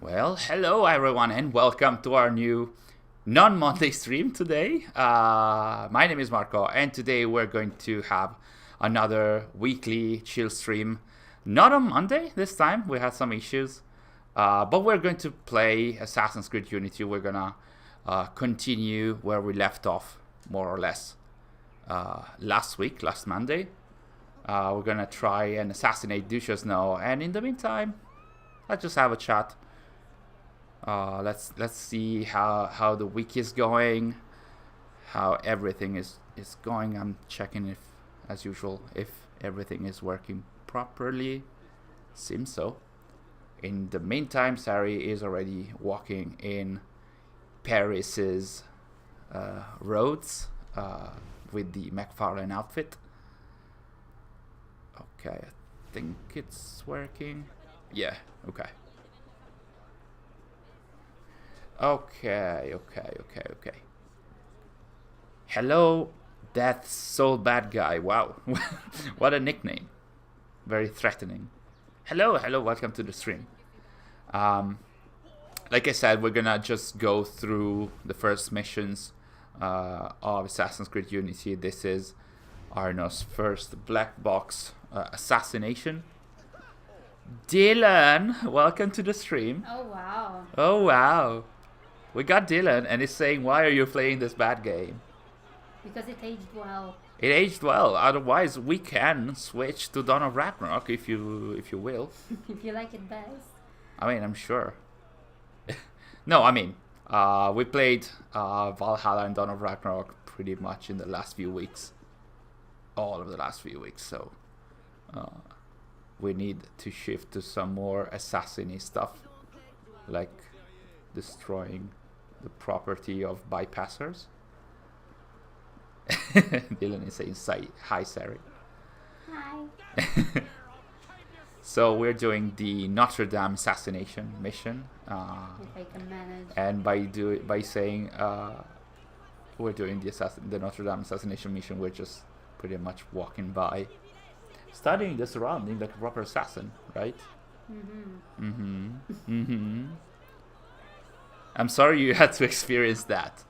Well, hello everyone and welcome to our new non-Monday stream today. My name is Marco and today we're going to have another weekly chill stream. Not on Monday this time, we had some issues. But we're going to play Assassin's Creed Unity. We're gonna continue where we left off, more or less, last Monday. We're gonna try and assassinate Duchess now, and in the meantime, let's just have a chat. Let's see how the week is going, how everything is going. I'm checking if, as usual, if everything is working properly. Seems so. In the meantime, Sary is already walking in Paris's roads with the McFarlane outfit. Okay, I think it's working. Yeah, okay. Okay. Hello, Death Soul Bad Guy. Wow, what a nickname. Very threatening. Hello, welcome to the stream. Like I said, we're gonna just go through the first missions of Assassin's Creed Unity. This is Arno's first black box assassination. Dylan, welcome to the stream. Oh wow. We got Dylan and he's saying, why are you playing this bad game? Because it aged well. It aged well. Otherwise, we can switch to Dawn of Ragnarok if you will. If you like it best. I mean, I'm sure. No, I mean, we played Valhalla and Dawn of Ragnarok pretty much in the last few weeks. All of the last few weeks, so we need to shift to some more assassin-y stuff, like destroying the property of bypassers. Dylan is saying hi, Sary. Hi. So we're doing the Notre Dame assassination mission. If I can manage. And by saying we're doing the Notre Dame assassination mission, we're just pretty much walking by, studying the surrounding like a proper assassin, right? I'm sorry you had to experience that.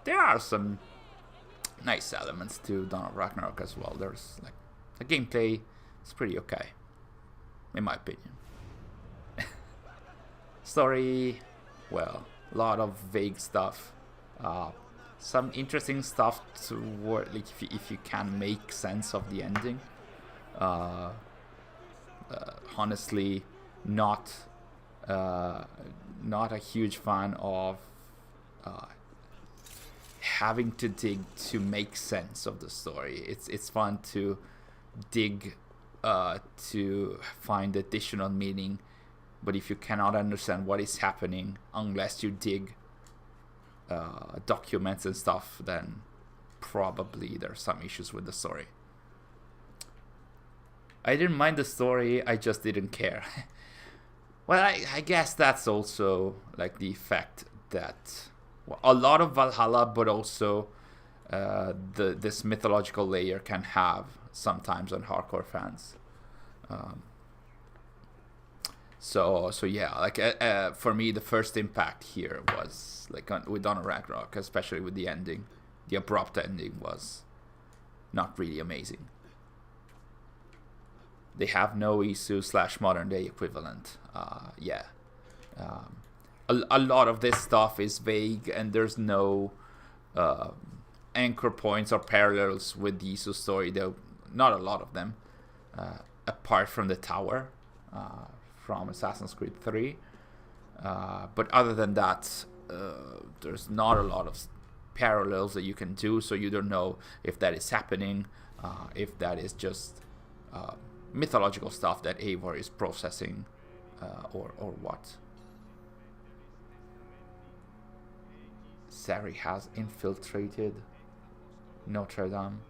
There are some nice elements to Dawn of Ragnarok as well. There's like the gameplay is pretty okay, in my opinion. Story, well, a lot of vague stuff. Some interesting stuff to work, like if you can make sense of the ending. Honestly, not a huge fan of having to dig to make sense of the story. It's fun to dig to find additional meaning, but if you cannot understand what is happening unless you dig documents and stuff, then probably there's some issues with the story. I didn't mind the story, I just didn't care. Well, I guess that's also like the effect that a lot of Valhalla, but also this mythological layer can have sometimes on hardcore fans. So yeah, like for me, the first impact here was like with Dawn of Ragnarok, especially with the ending. The abrupt ending was not really amazing. They have no Isu / modern day equivalent. Yeah. A lot of this stuff is vague, and there's no anchor points or parallels with the Isu story, though not a lot of them, apart from the tower from Assassin's Creed 3. But other than that, there's not a lot of parallels that you can do, so you don't know if that is happening, if that is just mythological stuff that Eivor is processing, or what. Sary has infiltrated Notre Dame.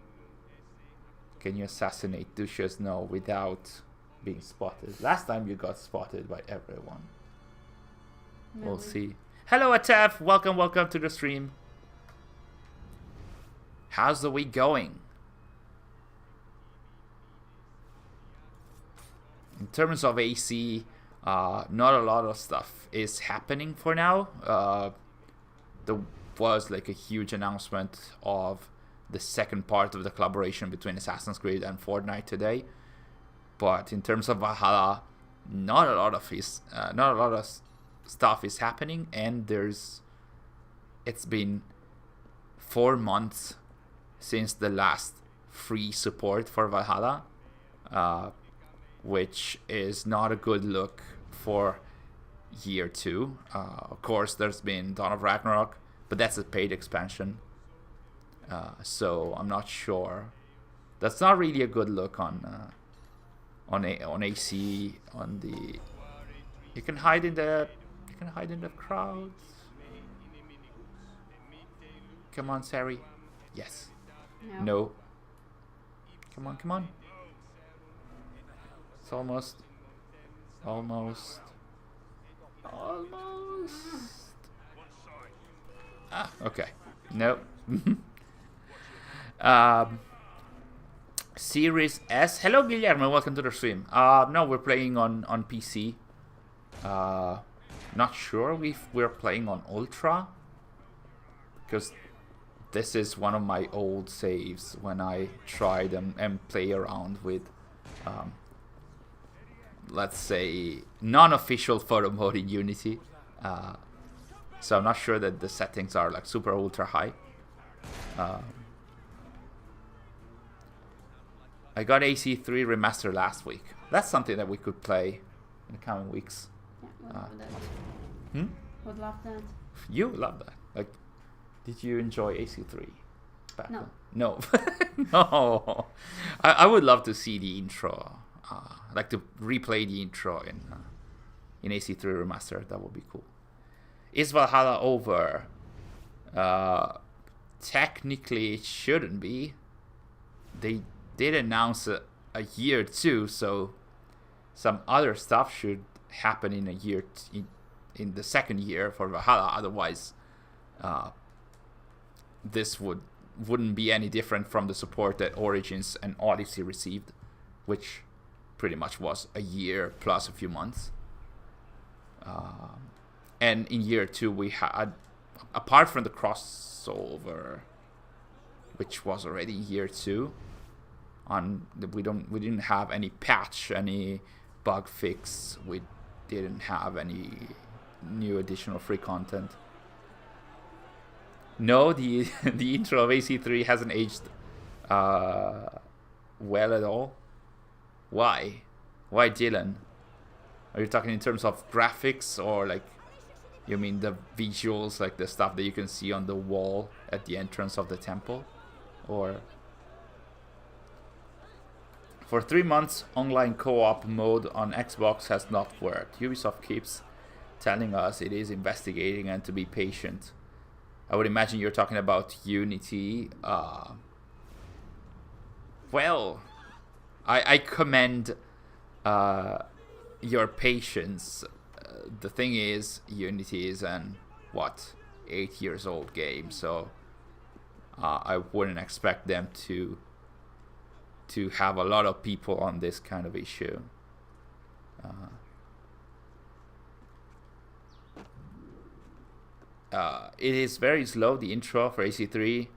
Can you assassinate Duchess? No, without being spotted. Last time you got spotted by everyone. Really? We'll see. Hello, Atef. Welcome to the stream. How's the week going? terms of AC, not a lot of stuff is happening for now. There was like a huge announcement of the second part of the collaboration between Assassin's Creed and Fortnite today, but in terms of Valhalla, not a lot of stuff is happening, and it's been 4 months since the last free support for Valhalla, which is not a good look for year 2. Of course, there's been Dawn of Ragnarok, but that's a paid expansion. So I'm not sure. That's not really a good look on AC. On the, you can hide in the crowds. Come on, Sary. Yes. No. Come on. It's almost. Okay. No. Series S. Hello, Guillermo. Welcome to the stream. No, we're playing on PC. Not sure if we're playing on Ultra, because this is one of my old saves when I tried and play around with, let's say, non-official photo mode in Unity. So I'm not sure that the settings are like super ultra high. I got AC3 Remaster last week. That's something that we could play in the coming weeks. Yeah, would love that. Would love that. You love that. Like, did you enjoy AC3? No. No. No. I would love to see the intro. Like to replay the intro in AC3 Remaster. That would be cool. Is Valhalla over? Technically, it shouldn't be. They did announce a year 2, so some other stuff should happen in a year in the second year for Valhalla. Otherwise, this wouldn't be any different from the support that Origins and Odyssey received, which pretty much was a year plus a few months. And in year 2, we had, apart from the crossover, which was already year 2, we didn't have any patch, any bug fix. We didn't have any new additional free content. No, the intro of AC3 hasn't aged well at all. Why, Dylan? Are you talking in terms of graphics, or like, you mean the visuals, like the stuff that you can see on the wall at the entrance of the temple? Or for 3 months, online co-op mode on Xbox has not worked. Ubisoft keeps telling us it is investigating and to be patient. I would imagine you're talking about Unity. Well, I commend your patience. The thing is, Unity is an 8 years old game, so I wouldn't expect them to have a lot of people on this kind of issue. It is very slow, the intro for AC3.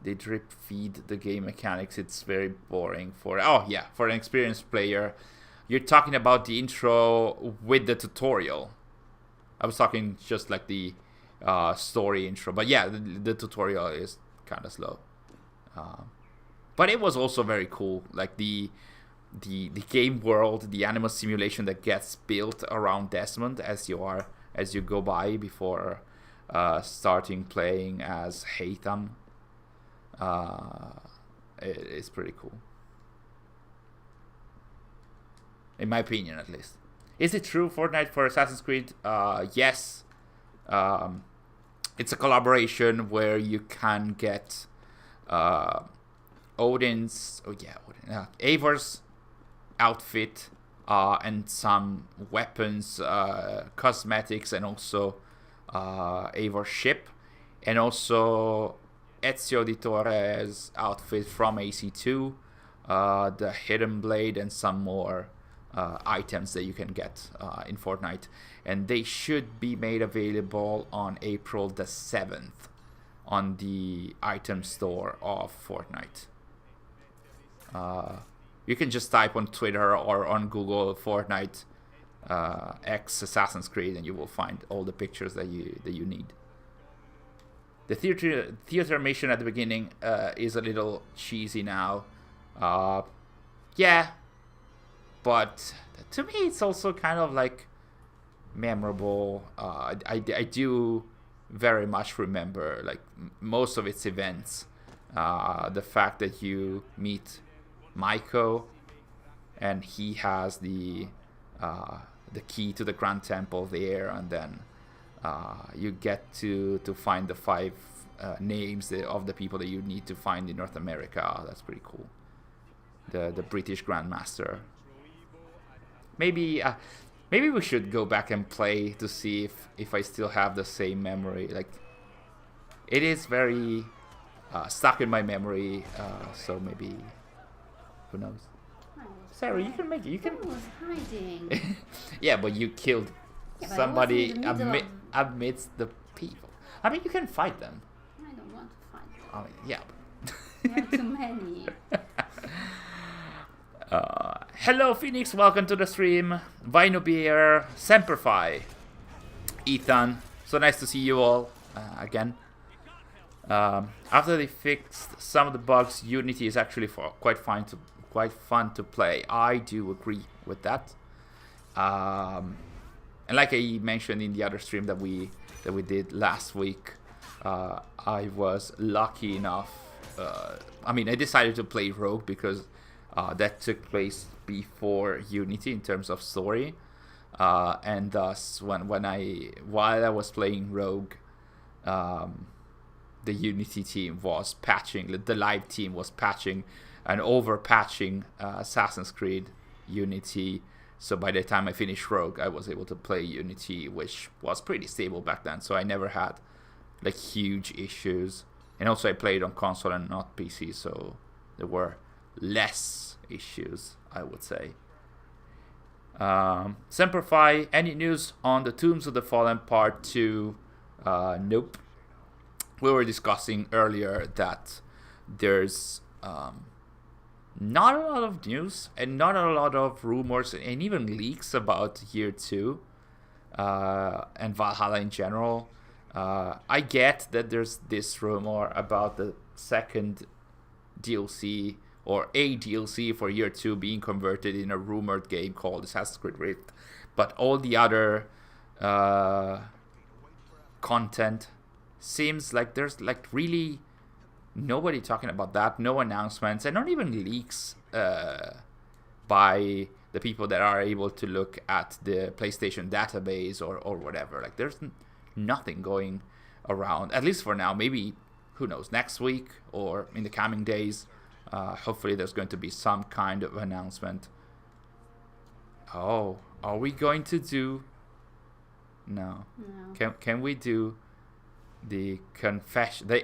They drip feed the game mechanics. It's very boring for an experienced player. You're talking about the intro with the tutorial. I was talking just like the story intro, but yeah, the tutorial is kind of slow. But it was also very cool, like the game world, the animal simulation that gets built around Desmond as you go by before starting playing as Haytham. It's pretty cool, in my opinion, at least. Is it true Fortnite for Assassin's Creed? Yes. It's a collaboration where you can get Eivor's outfit and some weapons, cosmetics, and also Eivor's ship, and also Ezio Auditore's outfit from AC2, the Hidden Blade, and some more items that you can get in Fortnite. And they should be made available on April the 7th on the item store of Fortnite. You can just type on Twitter or on Google Fortnite X Assassin's Creed, and you will find all the pictures that you need. The theater mission at the beginning is a little cheesy now. Yeah, but to me it's also kind of like memorable. I do very much remember like most of its events. The fact that you meet Maiko and he has the key to the Grand Temple there, and then you get to find the 5 names of the people that you need to find in North America. That's pretty cool. The British Grandmaster. Maybe we should go back and play to see if I still have the same memory. Like, it is very stuck in my memory. So maybe, who knows? Sarah, you can make it. You can. I was hiding. Yeah, but you killed somebody amidst the people. I mean, you can fight them. I don't want to fight them. I mean, yeah. There are too many. Hello, Phoenix. Welcome to the stream. Vino Beer, Semperfi, Ethan. So nice to see you all again. After they fixed some of the bugs, Unity is actually quite fun to play. I do agree with that. And like I mentioned in the other stream that we did last week, I was lucky enough. I decided to play Rogue because that took place before Unity in terms of story, and thus while I was playing Rogue, the Unity team was patching, the live team was patching and over patching Assassin's Creed Unity. So by the time I finished Rogue, I was able to play Unity, which was pretty stable back then. So I never had like huge issues. And also I played on console and not PC, so there were less issues, I would say. Semperfi, any news on the Tombs of the Fallen Part 2? Nope. We were discussing earlier that there's not a lot of news and not a lot of rumors and even leaks about Year 2 and Valhalla in general. I get that there's this rumor about the second DLC or a DLC for Year 2 being converted in a rumored game called Assassin's Creed Rift, but all the other content seems like there's like really nobody talking about that, no announcements, and not even leaks by the people that are able to look at the PlayStation database or whatever. Like, there's nothing going around, at least for now. Maybe, who knows, next week or in the coming days, hopefully there's going to be some kind of announcement. Oh, are we going to do... No. Can we do the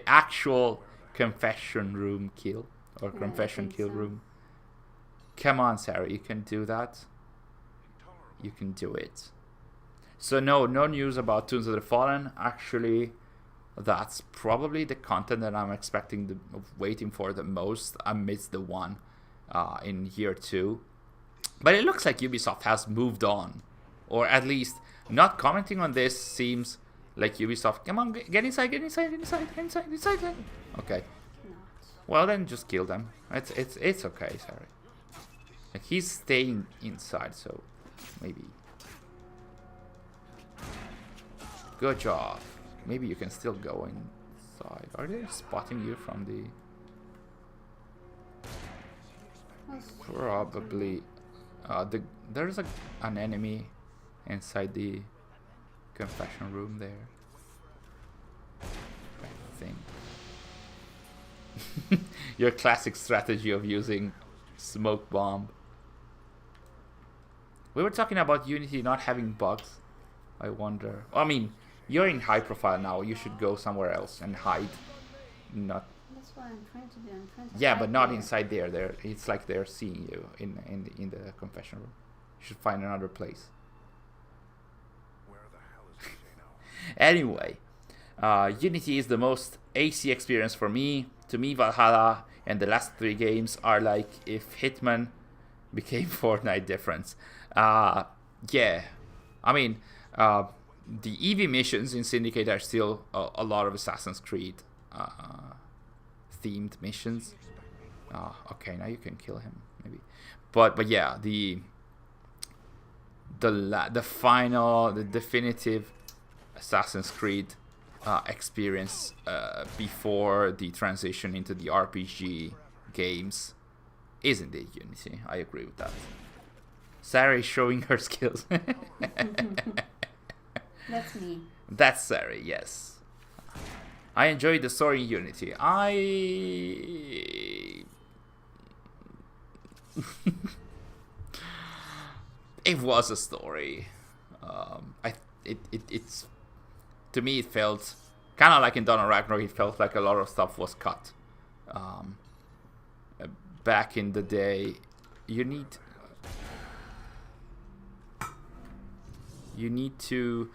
actual confession room kill, or confession kill room? Come on, Sary, you can do that. You can do it. So no news about Tombs of the Fallen. Actually, that's probably the content that I'm waiting for the most amidst the one in Year 2. But it looks like Ubisoft has moved on, or at least not commenting on this seems like Ubisoft. Come on, get inside. Okay. Well, then just kill them. It's okay, sorry. Like, he's staying inside, so maybe. Good job. Maybe you can still go inside. Are they spotting you from the... Probably. There's an enemy inside the confession room there, I think. Your classic strategy of using smoke bomb. We were talking about Unity not having bugs. I wonder. I mean, you're in high profile now. You should go somewhere else and hide. Not. That's what I'm trying to do. I'm trying to. Yeah, hide but not there. inside there. It's like they're seeing you in the confession room. You should find another place. Where the hell is DJ now? Anyway, Unity is the most AC experience for me. To me, Valhalla and the last 3 games are like if Hitman became Fortnite difference. Yeah, I mean, the EV missions in Syndicate are still a lot of Assassin's Creed themed missions. Okay, now you can kill him maybe, but yeah, the final, the definitive Assassin's Creed experience before the transition into the RPG games is indeed Unity. I agree with that. Sary showing her skills. That's me. That's Sary, yes. I enjoyed the story in Unity. It was a story. It's to me it felt kind of like in Dawn of Ragnarok. It felt like a lot of stuff was cut. Back in the day, you need to.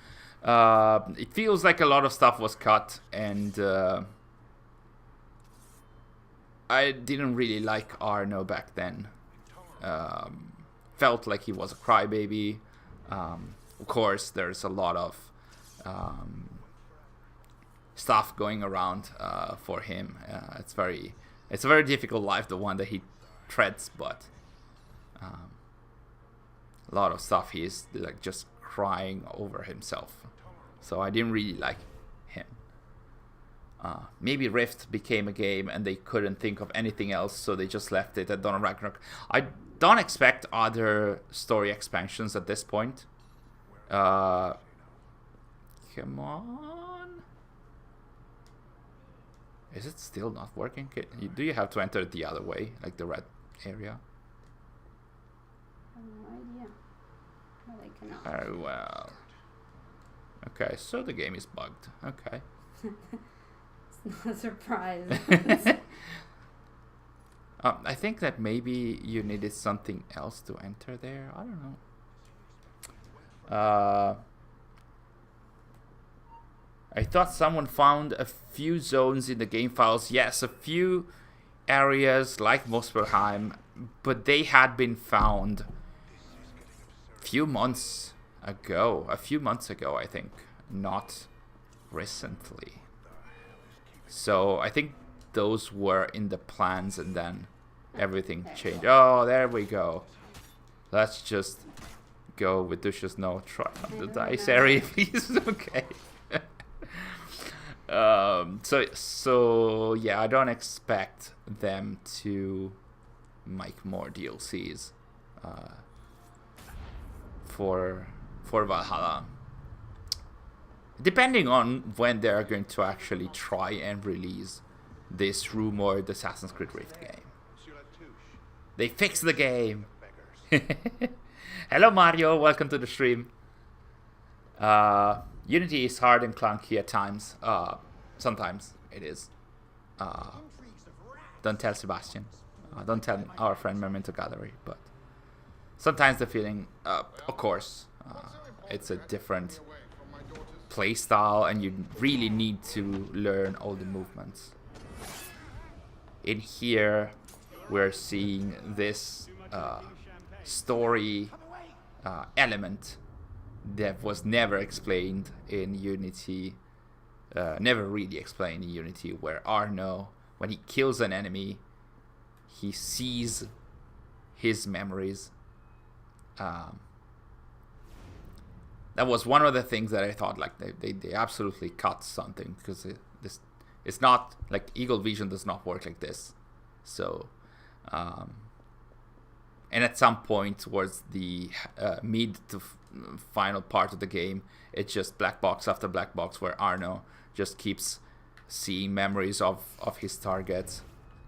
It feels like a lot of stuff was cut, and I didn't really like Arno back then. Felt like he was a crybaby. Of course, there's a lot of stuff going around for him. It's a very difficult life, the one that he treads, but a lot of stuff he's like just crying over himself. So I didn't really like him. Maybe Rift became a game and they couldn't think of anything else, so they just left it at Dawn of Ragnarok. I don't expect other story expansions at this point. Come on. Is it still not working? Do you have to enter it the other way, like the red area? I have no idea. But I cannot. Very well. Okay, so the game is bugged. Okay. It's not a surprise. I think that maybe you needed something else to enter there. I don't know. I thought someone found a few zones in the game files. Yes, a few areas like Muspelheim, but they had been found a few months ago, I think, not recently. So I think those were in the plans, and then everything changed. Oh, there we go. Let's just go with Dush's no. Try not to die, Sary, please. Okay. So yeah, I don't expect them to make more DLCs for Valhalla. Depending on when they are going to actually try and release this rumored Assassin's Creed Rift game. They fixed the game! Hello Mario, welcome to the stream. Unity is hard and clunky at times. Sometimes it is. Don't tell Sebastian. Don't tell our friend Memento Gallery, but sometimes the feeling, of course, it's a different playstyle, and you really need to learn all the movements. In here, we're seeing this story element that was never explained in Unity, never really explained in Unity, where Arno, when he kills an enemy, he sees his memories. That was one of the things that I thought, like, they absolutely cut something, because it's not like Eagle Vision does not work like this. So and at some point towards the mid to final part of the game, it's just black box after black box, where Arno just keeps seeing memories of his targets.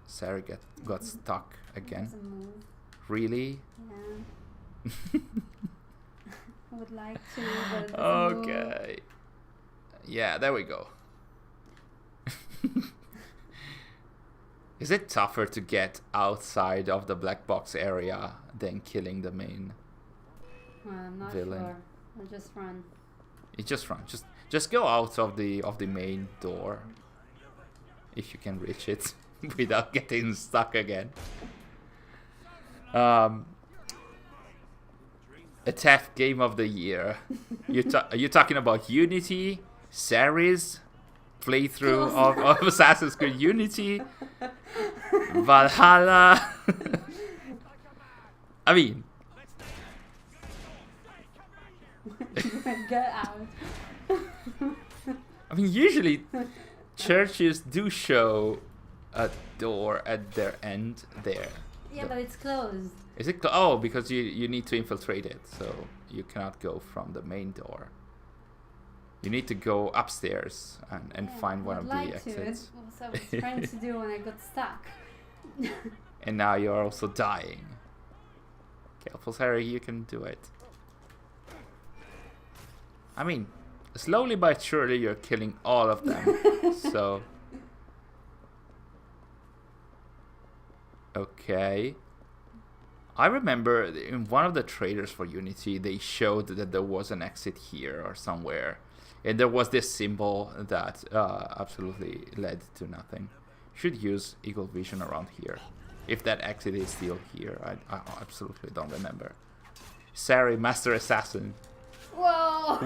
Sary got stuck again. Doesn't move. Really? Yeah. I would like to, but it doesn't move. Okay. Yeah, there we go. Is it tougher to get outside of the black box area than killing the main Well, I'm not villain? sure. I'll just run. You just run. Just go out of the main door. If you can reach it without getting stuck again. A TEF game of the year. Are you talking about Unity, Sary's playthrough of Assassin's Creed Unity, Valhalla? I mean, Get out. usually churches do show a door at their end there. Yeah, but it's closed. Is it? Oh, because you need to infiltrate it, so you cannot go from the main door. You need to go upstairs and Yeah, find one I'd of like the exits. To. It was what I was trying to do when I got stuck. And now you're also dying. Careful, Harry, you can do it. I mean, slowly but surely you're killing all of them. So... Okay. I remember in one of the trailers for Unity, they showed that there was an exit here or somewhere. And there was this symbol that absolutely led to nothing. Should use Eagle Vision around here. If that exit is still here, I absolutely don't remember. Sary, Master Assassin. Whoa!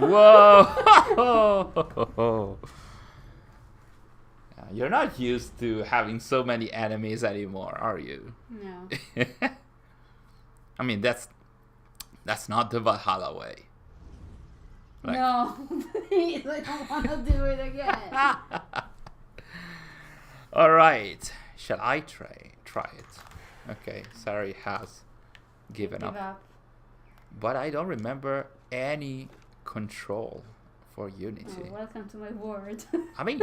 Whoa! You're not used to having so many enemies anymore, are you? No. I mean, that's not the Valhalla way. Like, No, please, I don't want to do it again. all right, shall I try it? Okay, Sary has given Give up. up. But I don't remember any control for Unity. Oh, welcome to my world. I mean,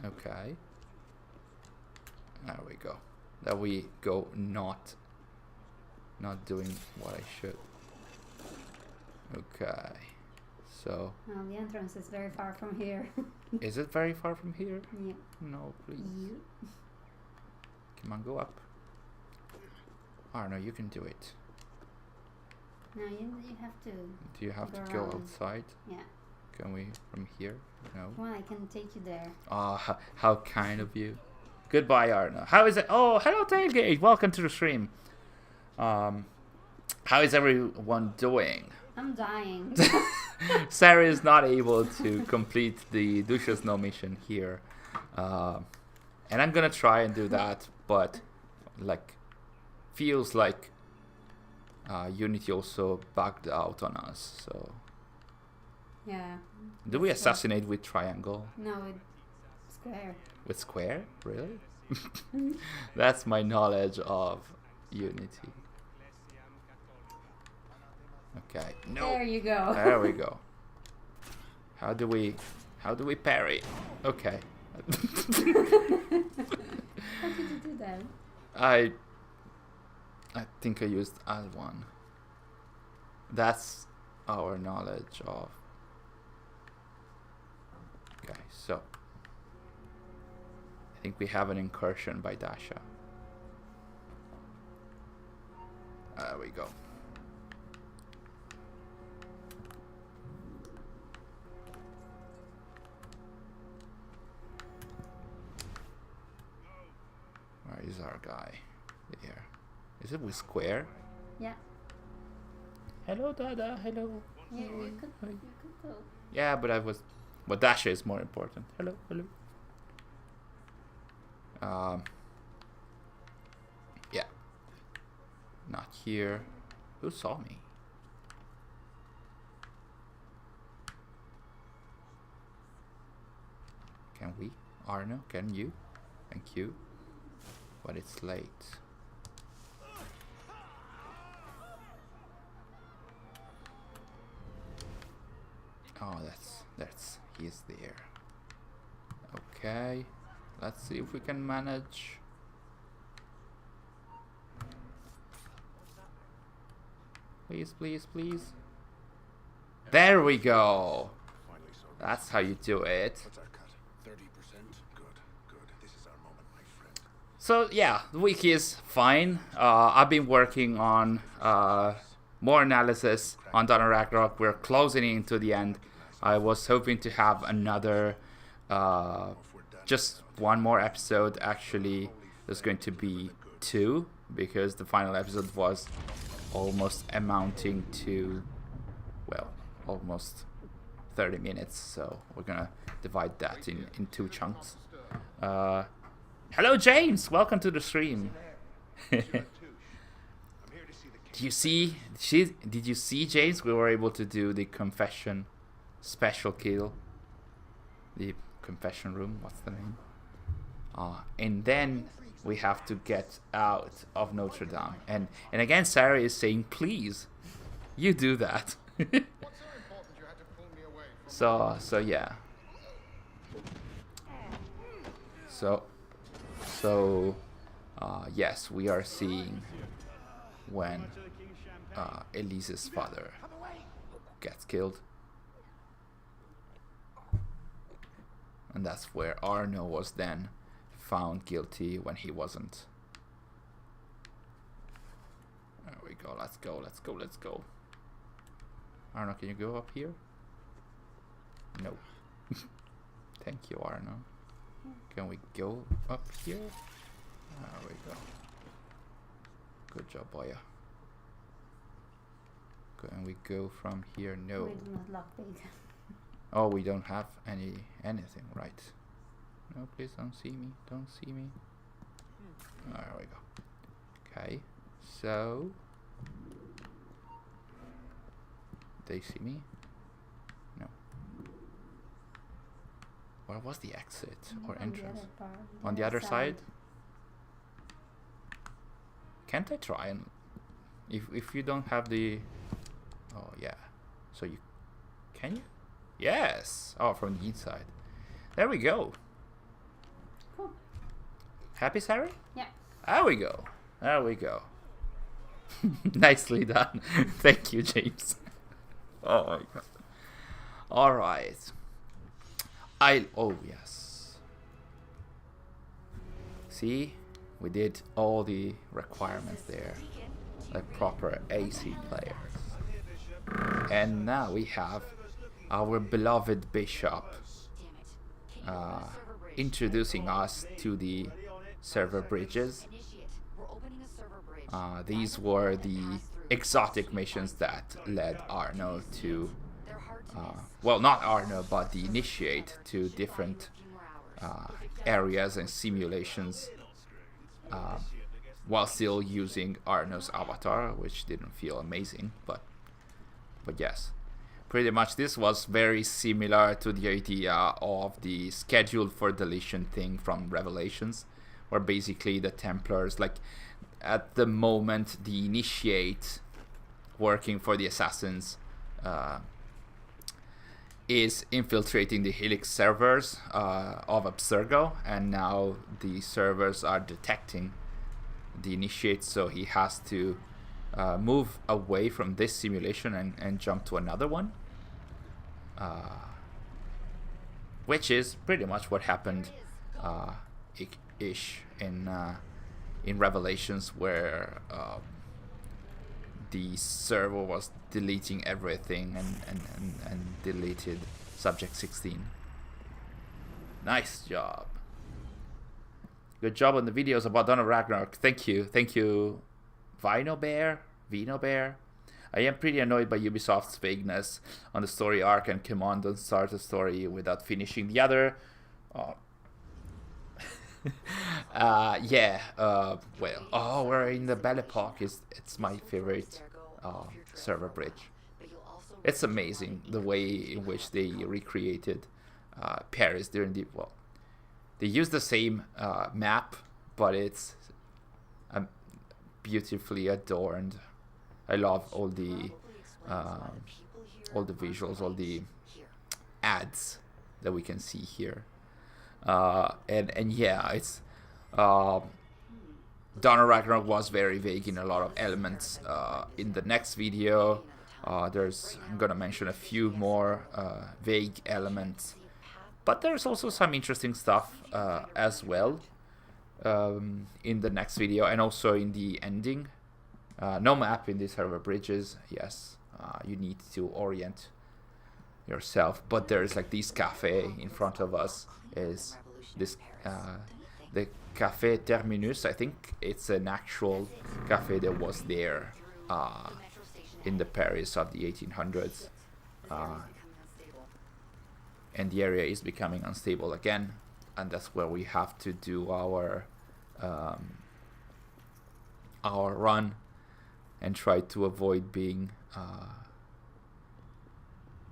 okay. There we go. There we go. Not doing what I should. Okay. So, Oh, the entrance is very far from here. is it very far from here? Yeah. No, please. You. Come on, go up. Oh no, you can do it. No, you have to. Do you have Go to go around. outside? Yeah. Can we from here? No. Come on, I can take you there. Ah, how kind of you. Goodbye, Arno. How is it? Oh, hello, Tailgate. Welcome to the stream. How is everyone doing? I'm dying. Sarah is not able to complete the Dushas No mission here. And I'm gonna try and do that, but like feels like Unity also bugged out on us, so Yeah. do we That's what- assassinate with triangle? No, with square. With square? Really? That's my knowledge of Unity. Okay. No. There you go. There we go. How do we parry? Okay. How did you do that? I think I used L1. That's our knowledge of. Okay, so I think we have an incursion by Dasha. There we go. Where is our guy? There. Is it with square? Yeah. Hello, Dada. Hello. Yeah, you could go. Yeah, but I was. But Dasha is more important. Hello, hello. Yeah. Not here. Who saw me? Can we? Arno, can you? Thank you. But it's late. Oh, that's he's there. Okay, let's see if we can manage. Please, please, please. There we go. Finally sorted. That's how you do it. What's our cut? 30 So yeah, the week is fine. I've been working on more analysis on Dawn of Ragnarok. We're closing into the end. I was hoping to have another, just one more episode. Actually, there's going to be 2 because the final episode was almost amounting to, well, almost 30 minutes. So we're gonna divide that in 2 chunks. Hello, James. Welcome to the stream. Did you see, James? We were able to do the confession special kill. The confession room. What's the name? And then we have to get out of Notre Dame. And again, Sary is saying, please, you do that. So yeah. So yes, we are seeing when Elise's father gets killed. And that's where Arno was then found guilty when he wasn't. There we go, let's go. Arno, can you go up here? No. Thank you, Arno. Can we go up here? There we go. Good job, boya. Can we go from here? No. We do not lock these. Oh, we don't have anything, right? No, please don't see me. Don't see me. There we go. Okay, so they see me? No. Where was the exit or entrance? On the other side? Can't I try and if you don't have the, oh yeah, so you can you? Yes. Oh, from the inside. There we go. Cool. Happy, Sary? Yeah. There we go. There we go. Nicely done. Thank you, James. Oh my god. All right. Oh yes. See, we did all the requirements there, like proper AC players. And now we have our beloved bishop introducing us to the server bridges. These were the exotic missions that led Arno to, well, not Arno, but the initiate to different areas and simulations, while still using Arno's avatar, which didn't feel amazing, but yes. Pretty much this was very similar to the idea of the scheduled for deletion thing from Revelations, where basically the Templars, like at the moment the initiate working for the assassins is infiltrating the Helix servers of Abstergo, and now the servers are detecting the initiate, so he has to move away from this simulation and jump to another one, which is pretty much what happened ish in Revelations, where the server was deleting everything and deleted Subject 16. Nice job. Good job on the videos about Dawn of Ragnarok. Thank you, Vino Bear. I am pretty annoyed by Ubisoft's vagueness on the story arc, and come on, don't start a story without finishing the other. Well, we're in the Belle Epoque. It's my favorite server bridge. It's amazing the way in which they recreated Paris during the, well, they used the same map, but it's beautifully adorned. I love all the visuals, all the ads that we can see here. And yeah, it's Dawn of Ragnarok was very vague in a lot of elements. In the next video, I'm gonna mention a few more vague elements, but there's also some interesting stuff as well. in the next video, and also in the ending. No map in the server bridges. Yes, you need to orient yourself, but there's like this cafe in front of us. Is this the Café Terminus? I think it's an actual cafe that was there in the Paris of the 1800s, and the area is becoming unstable again, and that's where we have to do our run and try to avoid being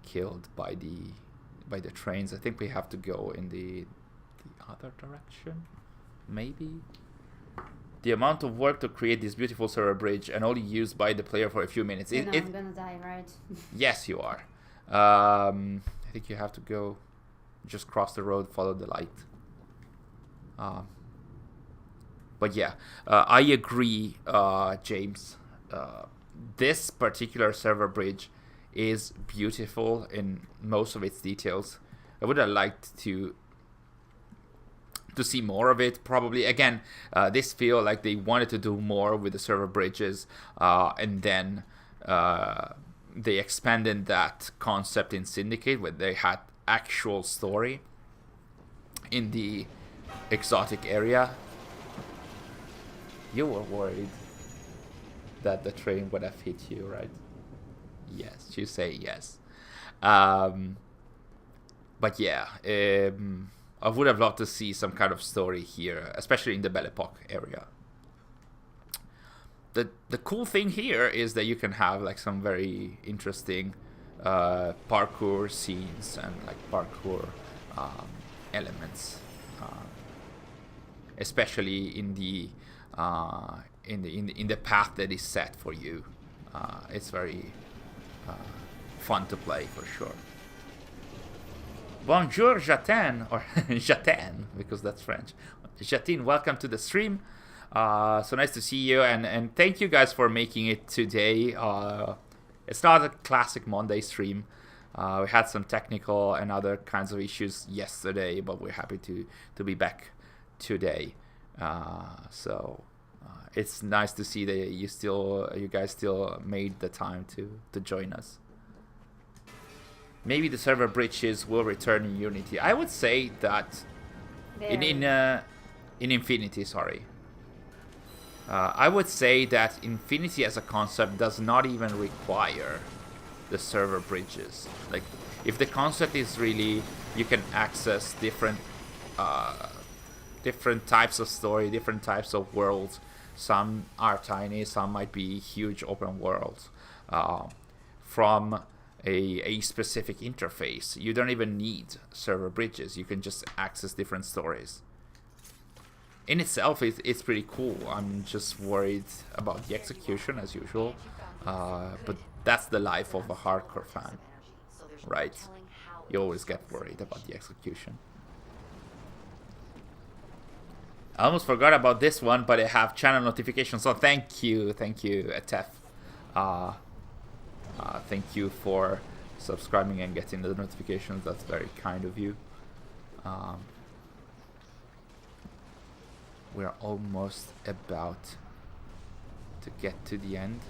killed by the trains. I think we have to go in the other direction, maybe. The amount of work to create this beautiful server bridge and only used by the player for a few minutes. I'm gonna die, right? Yes, you are. I think you have to go, just cross the road, follow the light. But yeah, I agree, James. This particular server bridge is beautiful in most of its details. I would have liked to see more of it, probably. Again, this feel like they wanted to do more with the server bridges, and then they expanded that concept in Syndicate, where they had actual story in the exotic area. You were worried that the train would have hit you, right? Yes, you say yes. But yeah, I would have loved to see some kind of story here, especially in the Belle Epoque area. The cool thing here is that you can have like some very interesting parkour scenes and like parkour elements, especially in the path that is set for you. It's very fun to play for sure. Bonjour, Jatin, or Jatin, because that's French. Jatin, welcome to the stream. So nice to see you, and thank you guys for making it today. It's not a classic Monday stream. We had some technical and other kinds of issues yesterday, but we're happy to be back today. So it's nice to see that you guys still made the time to join us. Maybe the server bridges will return in Unity. I would say that in Infinity, sorry. I would say that Infinity as a concept does not even require the server bridges. Like, if the concept is really you can access different types of story, different types of worlds. Some are tiny, some might be huge open worlds. From a specific interface, you don't even need server bridges. You can just access different stories. In itself, it's pretty cool. I'm just worried about the execution as usual, but that's the life of a hardcore fan, right? You always get worried about the execution. I almost forgot about this one, but I have channel notifications, so thank you, Tef. Thank you for subscribing and getting the notifications. That's very kind of you. We're almost about to get to the end.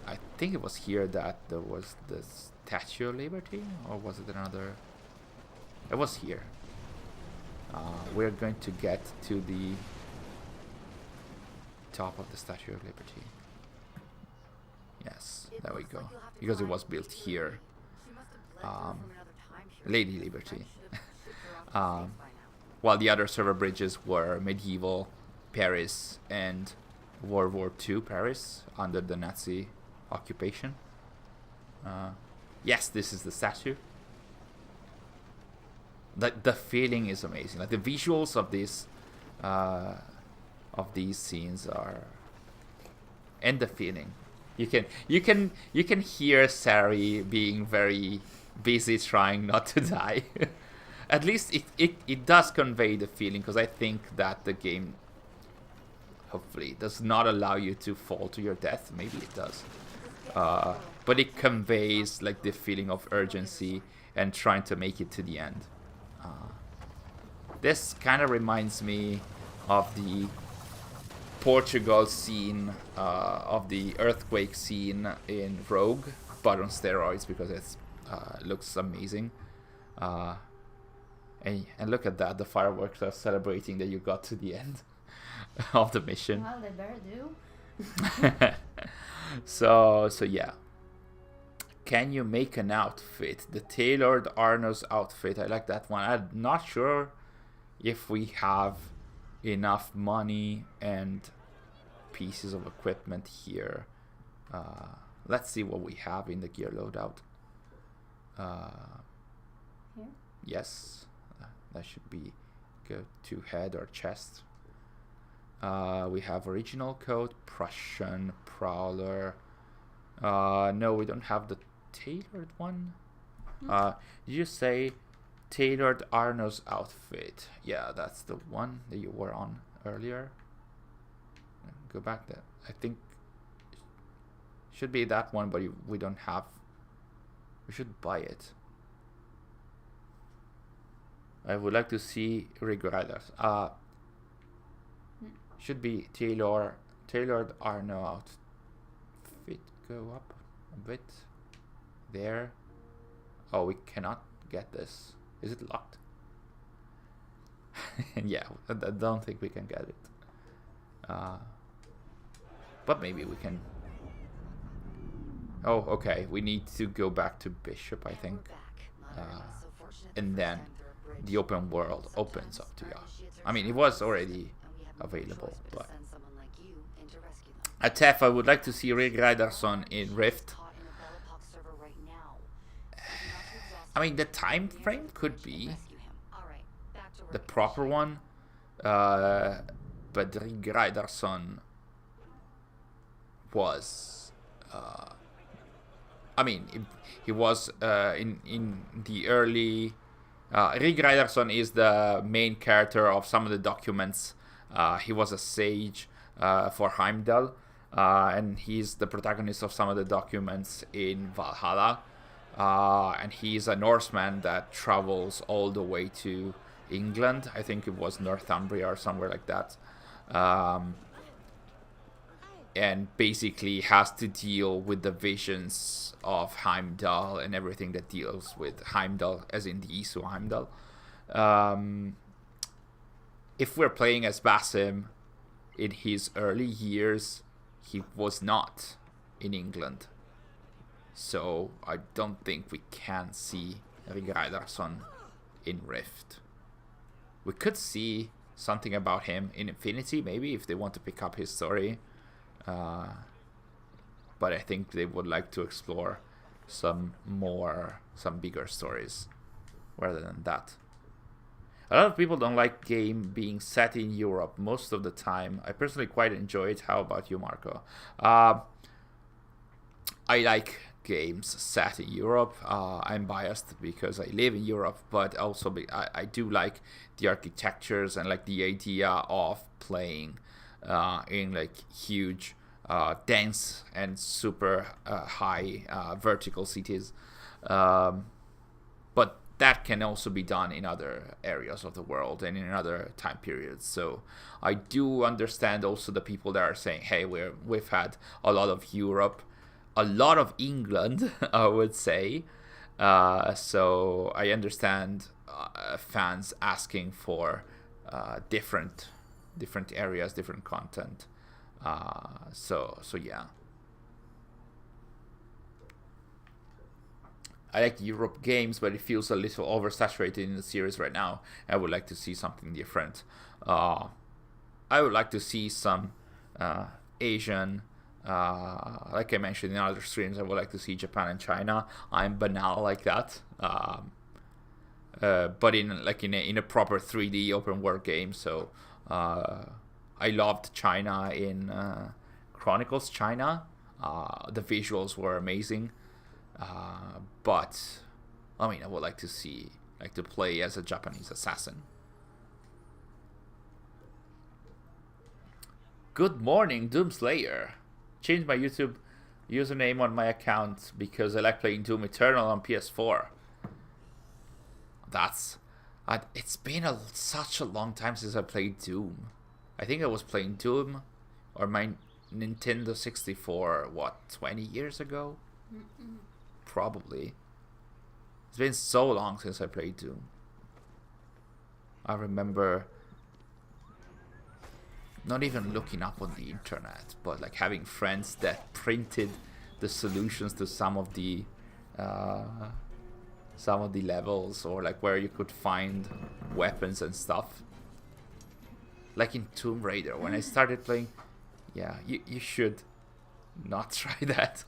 I think it was here that there was the Statue of Liberty, or was it another? It was here. We're going to get to the top of the Statue of Liberty. Yes, there we go. Because it was built here. Lady Liberty. While the other server bridges were medieval Paris and World War II Paris under the Nazi occupation. Yes, this is the statue. The feeling is amazing. Like the visuals of these scenes are, and the feeling. You can hear Sary being very busy trying not to die. At least it does convey the feeling, because I think that the game hopefully does not allow you to fall to your death. Maybe it does, but it conveys like the feeling of urgency and trying to make it to the end. This kind of reminds me of the Portugal scene, of the earthquake scene in Rogue, but on steroids because it looks amazing. And look at that, the fireworks are celebrating that you got to the end of the mission. Well, they better do. So yeah. Can you make an outfit? The tailored Arno's outfit. I like that one. I'm not sure if we have enough money and pieces of equipment here. Let's see what we have in the gear loadout. Here? Yes. That should be go to head or chest. We have original coat, Prussian, Prowler. No, we don't have the tailored one. Did you say tailored Arno's outfit? Yeah, that's the one that you were on earlier. Go back there. I think it should be that one, but we don't have. We should buy it. I would like to see Rig Riders. Should be tailored Arno outfit. Go up a bit. There. Oh, we cannot get this. Is it locked? Yeah, I don't think we can get it. But maybe we can. Oh, okay. We need to go back to Bishop, I think. And then the open world opens up to you. I mean, it was already available, but at TEF I would like to see Rig Riderson in Rift. I mean, the time frame could be the proper one, but Rig Riderson was I mean, he was in the early Rig Riderson is the main character of some of the documents. He was a sage for Heimdall, and he's the protagonist of some of the documents in Valhalla. And he's a Norseman that travels all the way to England. I think it was Northumbria or somewhere like that. And basically has to deal with the visions of Heimdall and everything that deals with Heimdall, as in the Isu Heimdall. If we're playing as Basim in his early years, he was not in England. So I don't think we can see Rig Riderson in Rift. We could see something about him in Infinity, maybe, if they want to pick up his story. But I think they would like to explore some bigger stories rather than that. A lot of people don't like game being set in Europe most of the time. I personally quite enjoy it. How about you, Marco? I like games set in Europe. I'm biased because I live in Europe, but also I do like the architectures and like the idea of playing in like huge, dense and super high vertical cities. But that can also be done in other areas of the world and in other time periods. So I do understand also the people that are saying, hey, we've had a lot of Europe, a lot of England, I would say. So I understand fans asking for different areas, different content. So yeah. I like Europe games, but it feels a little oversaturated in the series right now. I would like to see something different. I would like to see some Asian, like I mentioned in other streams, I would like to see Japan and China. I'm banal like that. But in a proper 3D open world game. So I loved China in Chronicles China. The visuals were amazing. But I mean, I would like to play as a Japanese assassin. Good morning, Doomslayer. Changed my YouTube username on my account because I like playing Doom Eternal on PS4. That's It's been such a long time since I played Doom. I think I was playing Doom or my Nintendo 64, 20 years ago? Probably. It's been so long since I played Doom. I remember not even looking up on the internet, but like having friends that printed the solutions to some of the levels, or like where you could find weapons and stuff. Like in Tomb Raider, when I started playing, yeah, you should not try that.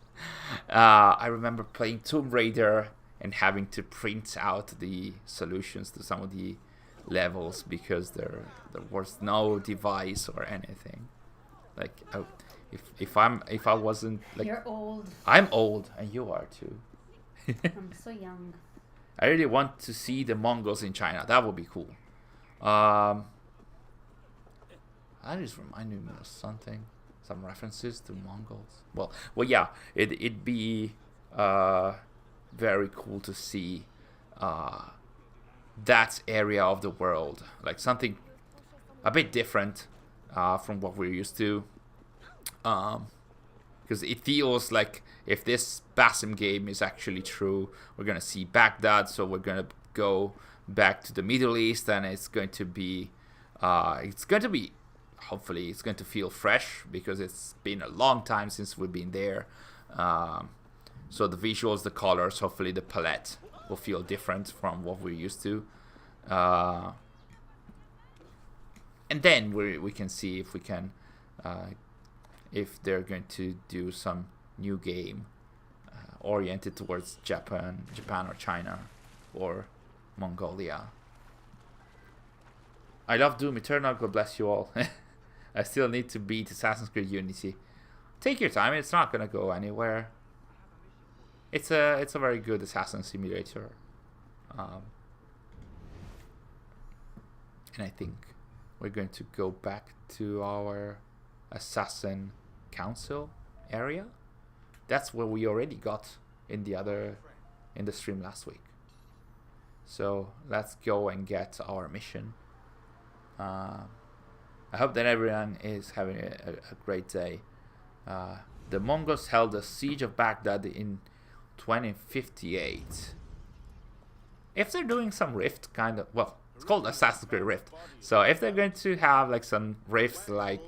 I remember playing Tomb Raider and having to print out the solutions to some of the levels because there was no device or anything. Like, if I wasn't like, You're old. I'm old and you are too. I'm so young. I really want to see the Mongols in China. That would be cool. That just reminded me of something. Some references to Mongols. Well, yeah. It'd be very cool to see that area of the world, like something a bit different from what we're used to. Because it feels like if this Basim game is actually true, we're gonna see Baghdad, so we're gonna go back to the Middle East, and it's going to be hopefully it's going to feel fresh because it's been a long time since we've been there. So the visuals, the colors, hopefully the palette will feel different from what we're used to. And then we can see if we can if they're going to do some new game oriented towards Japan or China or Mongolia. I love Doom Eternal, God bless you all. I still need to beat Assassin's Creed Unity. Take your time, it's not gonna go anywhere. It's a very good assassin simulator. And I think we're going to go back to our Assassin Council area. That's where we already got in the stream last week. So let's go and get our mission. I hope that everyone is having a great day. The Mongols held the siege of Baghdad in 2058. If they're doing some Rift kind of, well, it's called Assassin's Creed Rift. So if they're going to have like some Rifts like,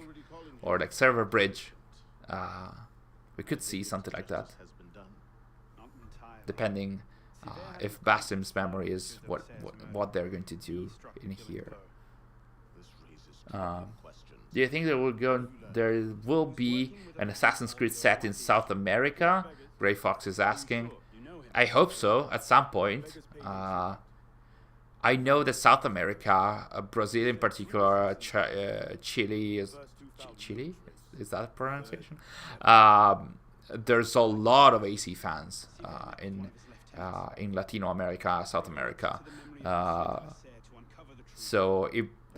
or like server bridge, we could see something like that. Depending if Basim's memory is what they're going to do in here. Do you think there will be an Assassin's Creed set in South America? Grey Fox is asking. I hope so at some point. I know that South America, Brazil in particular, Chile is that a pronunciation? There's a lot of AC fans in Latino America, South America. So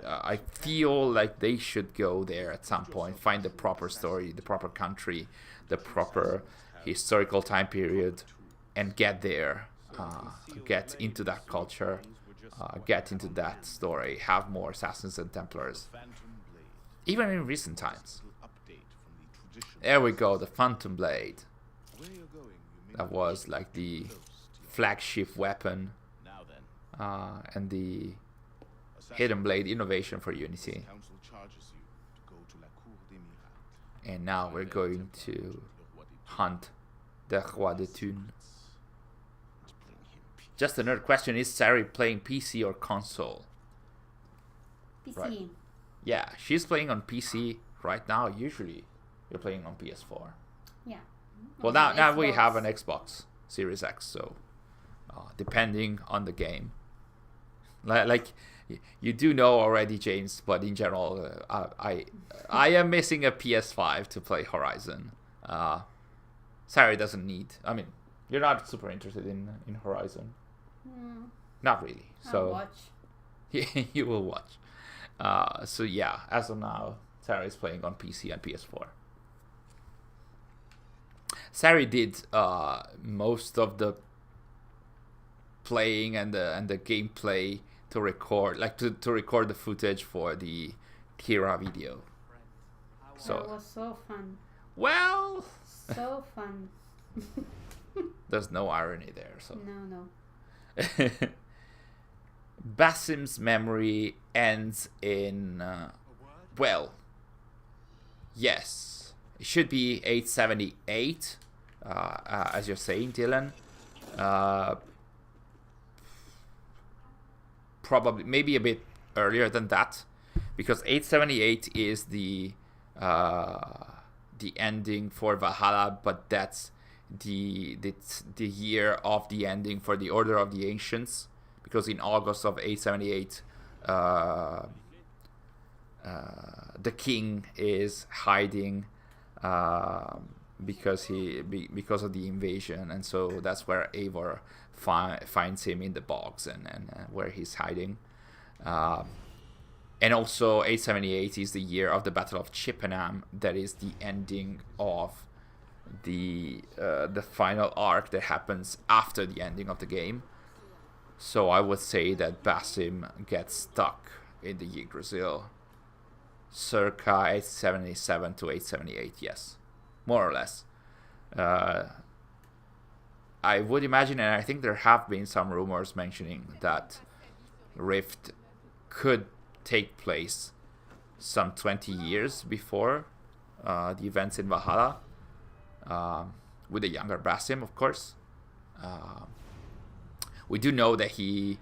I feel like they should go there at some point, find the proper story, the proper country, the proper historical time period, and get there, get into that culture, get into that story, have more Assassins and Templars, even in recent times. There we go, the Phantom Blade. That was like the flagship weapon, and the Hidden Blade innovation for Unity. And now we're going to hunt the Roi de Thune. Just a nerd question, is Sary playing PC or console? PC. Right. Yeah, she's playing on PC right now. Usually you're playing on PS4. Yeah. Well, now we have an Xbox Series X, so depending on the game. Like you do know already, James, but in general, I am missing a PS5 to play Horizon. Sary doesn't need. I mean, you're not super interested in Horizon. Not really. So I'll watch. you will watch. So yeah, as of now, Sary is playing on PC and PS4. Sary did most of the playing and the gameplay to record, like to record the footage for the Kira video. So That was so fun. well, So fun. there's no irony there. So No. Basim's memory ends in well, yes, it should be 878, as you're saying, Dylan. Probably maybe a bit earlier than that, because 878 is the ending for Valhalla, but that's the year of the ending for the Order of the Ancients, because in August of 878 the king is hiding because of the invasion, and so that's where Eivor finds him in the bogs and where he's hiding. And also 878 is the year of the Battle of Chippenham, that is the ending of the final arc that happens after the ending of the game. So I would say that Basim gets stuck in the Yggdrasil circa 877 to 878, yes, more or less. I would imagine, and I think there have been some rumors mentioning that Rift could take place some 20 years before the events in Valhalla, with a younger Basim, of course. We do know that he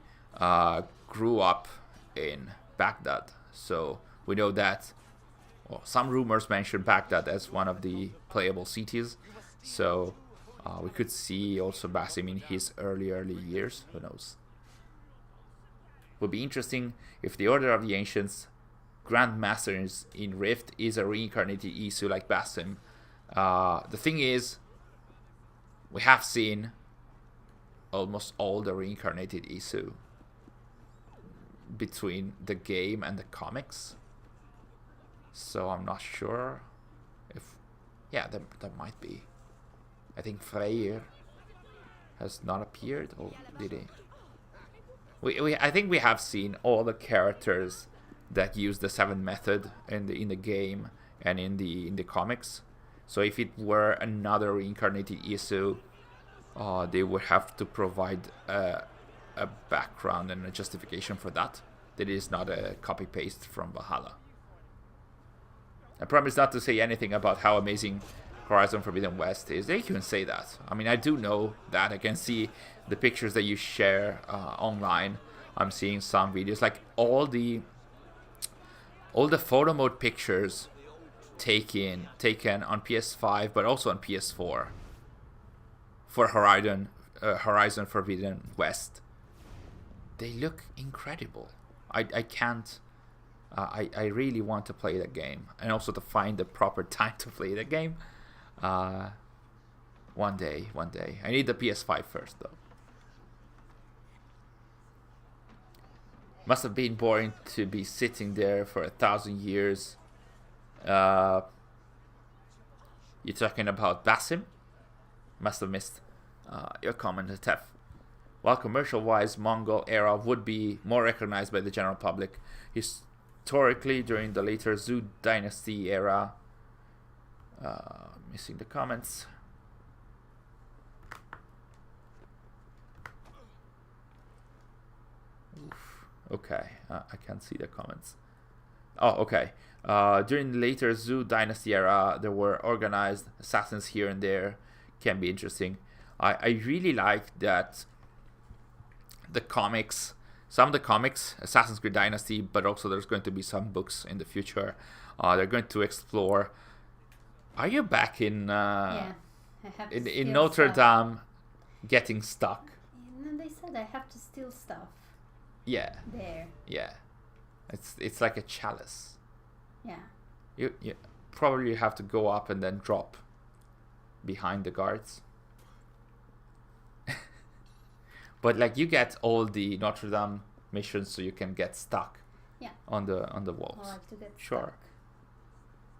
grew up in Baghdad, so we know that, well, some rumors mention Baghdad as one of the playable cities, so we could see also Basim in his early years, who knows. Would be interesting if the Order of the Ancients Grandmasters in Rift is a reincarnated Isu like Basim. The thing is, we have seen almost all the reincarnated Isu between the game and the comics, so I'm not sure if, yeah, there might be. I think Freyr has not appeared, or did he? I think we have seen all the characters that use the 7 method in the game and in the comics. So if it were another reincarnated Isu, they would have to provide a background and a justification for that. That is not a copy paste from Valhalla. I promise not to say anything about how amazing Horizon Forbidden West is. They can say that. I mean, I do know that. I can see the pictures that you share online. I'm seeing some videos, like all the photo mode pictures taken on PS5, but also on PS4 for Horizon Forbidden West. They look incredible. I can't. I really want to play that game, and also to find the proper time to play the game. One day. I need the PS5 first, though. Must have been boring to be sitting there for 1,000 years. You're talking about Basim? Must have missed your comment, Tef. While commercial-wise, Mongol era would be more recognized by the general public, historically during the later Zhou dynasty era. Missing the comments. Oof. Okay, I can't see the comments. Oh, okay. During the later Zhou dynasty era, there were organized assassins here and there. Can be interesting. I really like that the comics, some of the comics, Assassin's Creed Dynasty, but also there's going to be some books in the future. They're going to explore. Are you back in Yeah, I have to in steal Notre stuff. Dame, getting stuck? No, they said I have to steal stuff Yeah, there. yeah. It's like a chalice. Yeah. You probably have to go up and then drop behind the guards. But like you get all the Notre Dame missions, so you can get stuck. Yeah. On the walls. I like to get Sure.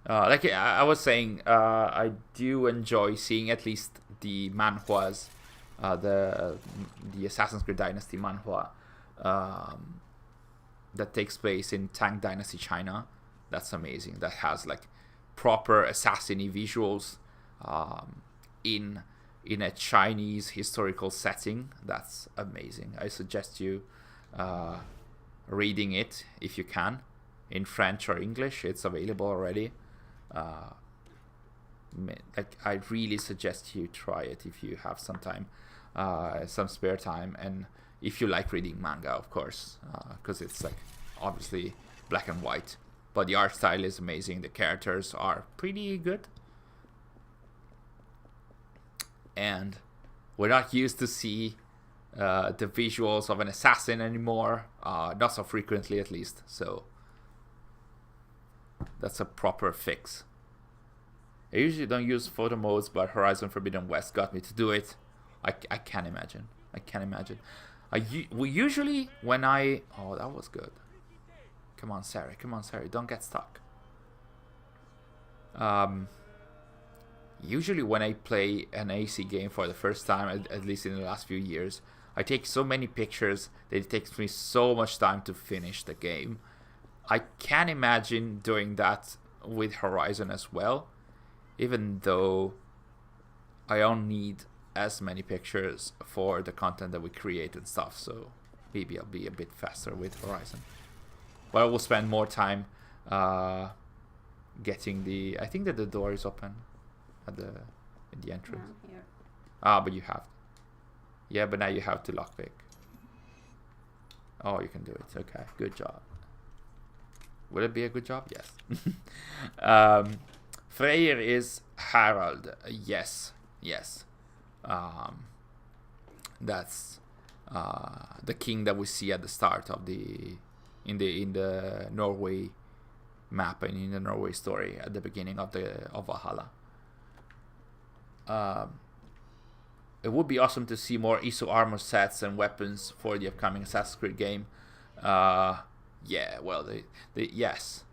stuck. Like I was saying, I do enjoy seeing at least the manhwas, the Assassin's Creed Dynasty manhwa, that takes place in Tang Dynasty China. That's amazing. That has like proper assassin-y visuals in a Chinese historical setting. That's amazing. I suggest you reading it if you can, in French or English. It's available already. Like, I really suggest you try it if you have some time, some spare time, and if you like reading manga, of course, because it's like obviously black and white, but the art style is amazing. The characters are pretty good, and we're not used to see the visuals of an assassin anymore, not so frequently at least. So that's a proper fix. I usually don't use photo modes, but Horizon Forbidden West got me to do it. I can't imagine. We usually, when I... Oh, that was good. Come on, Sary. Don't get stuck. Usually when I play an AC game for the first time, at least in the last few years, I take so many pictures that it takes me so much time to finish the game. I can imagine doing that with Horizon as well, even though I don't need as many pictures for the content that we create and stuff, so maybe I'll be a bit faster with Horizon. But I will spend more time getting the... I think that the door is open at the entrance. Yeah, here. But you have... Yeah, but now you have to lockpick. Oh, you can do it. Okay, good job. Will it be a good job? Yes. Freyr is Harald. Yes. That's the king that we see at the start of in the Norway map and in the Norway story at the beginning of Valhalla. It would be awesome to see more ISO armor sets and weapons for the upcoming Assassin's Creed game. Yeah, well, yes.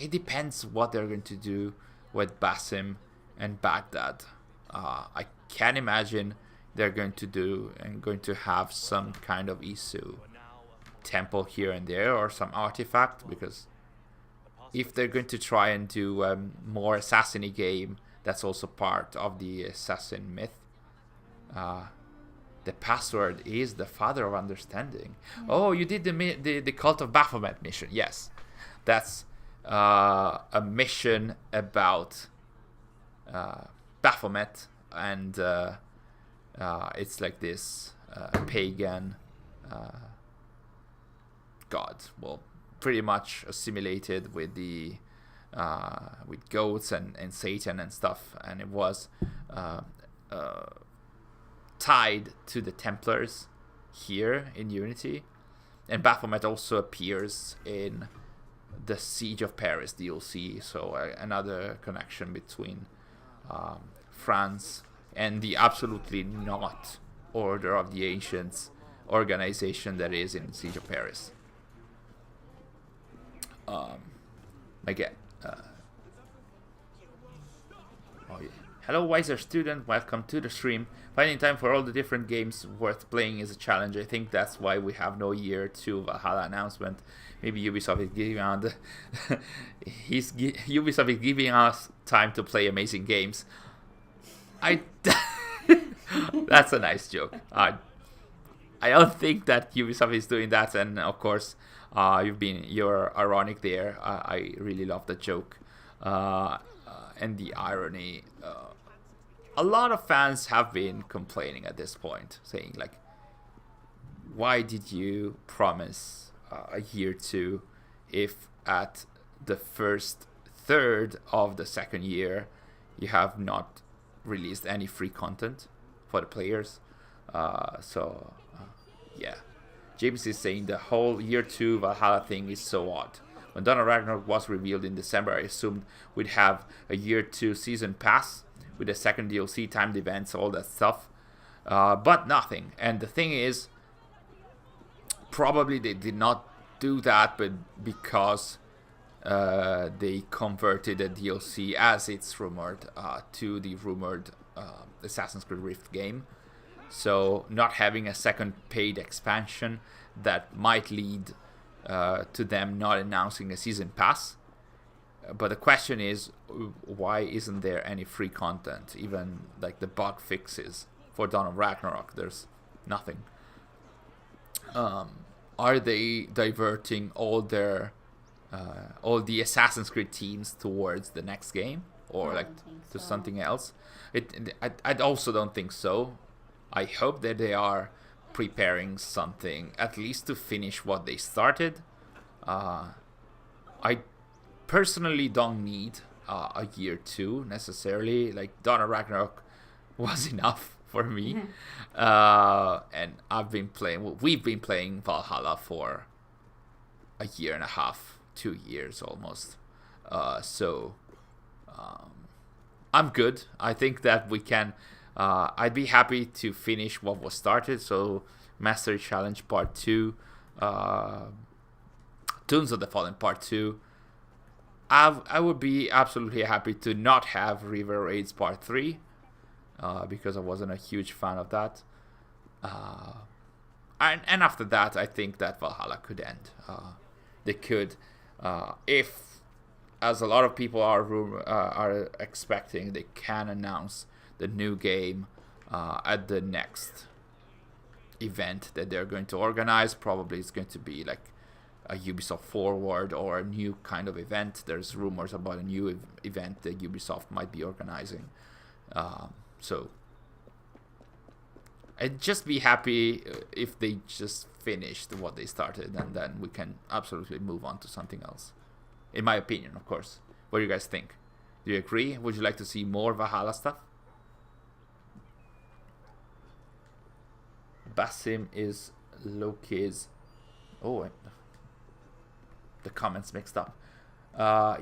It depends what they're going to do with Basim and Baghdad. I can imagine they're going to have some kind of Isu temple here and there, or some artifact, because if they're going to try and do a more assassin-y game, that's also part of the assassin myth. The password is the Father of Understanding. Oh, you did the Cult of Baphomet mission. Yes, that's a mission about Baphomet, and it's like this pagan god. Well, pretty much assimilated with the with goats and Satan and stuff, and it was tied to the Templars here in Unity. And Baphomet also appears in the Siege of Paris DLC, so another connection between France and the absolutely not Order of the Ancients organization that is in Siege of Paris. Again, oh yeah. Hello, wiser student. Welcome to the stream. Finding time for all the different games worth playing is a challenge. I think that's why we have no year 2 Valhalla announcement. Maybe Ubisoft is giving out Ubisoft is giving us time to play amazing games. That's a nice joke. I don't think that Ubisoft is doing that, and of course, you're ironic there. I really love the joke and the irony. A lot of fans have been complaining at this point, saying like, why did you promise a year 2 if at the first third of the second year you have not released any free content for the players? Yeah. James is saying the whole year 2 Valhalla thing is so odd. When Dawn of Ragnarok was revealed in December, I assumed we'd have a year 2 season pass with the second DLC, timed events, all that stuff. But nothing. And the thing is, probably they did not do that, but because they converted the DLC, as it's rumored, to the rumored Assassin's Creed Rift game. So not having a second paid expansion that might lead to them not announcing a season pass. But the question is, why isn't there any free content? Even like the bug fixes for Dawn of Ragnarok, there's nothing. Are they diverting all the Assassin's Creed teams towards the next game, or like to something else? I also don't think so. I hope that they are preparing something at least to finish what they started. I personally don't need a year 2 necessarily. Like Dawn of Ragnarok was enough for me. And we've been playing Valhalla for a year and a half, 2 years almost. So I'm good. I think that we can. I'd be happy to finish what was started. So Mastery Challenge Part 2, Tombs of the Fallen Part 2. I would be absolutely happy to not have River Raids Part 3, because I wasn't a huge fan of that. And after that, I think that Valhalla could end. They could, if, as a lot of people are expecting, they can announce the new game at the next event that they're going to organize. Probably it's going to be like a Ubisoft Forward or a new kind of event. There's rumors about a new event that Ubisoft might be organizing. So I'd just be happy if they just finished what they started, and then we can absolutely move on to something else. In my opinion, of course. What do you guys think? Do you agree? Would you like to see more Valhalla stuff? Basim is Loki's... Oh, the comments mixed up.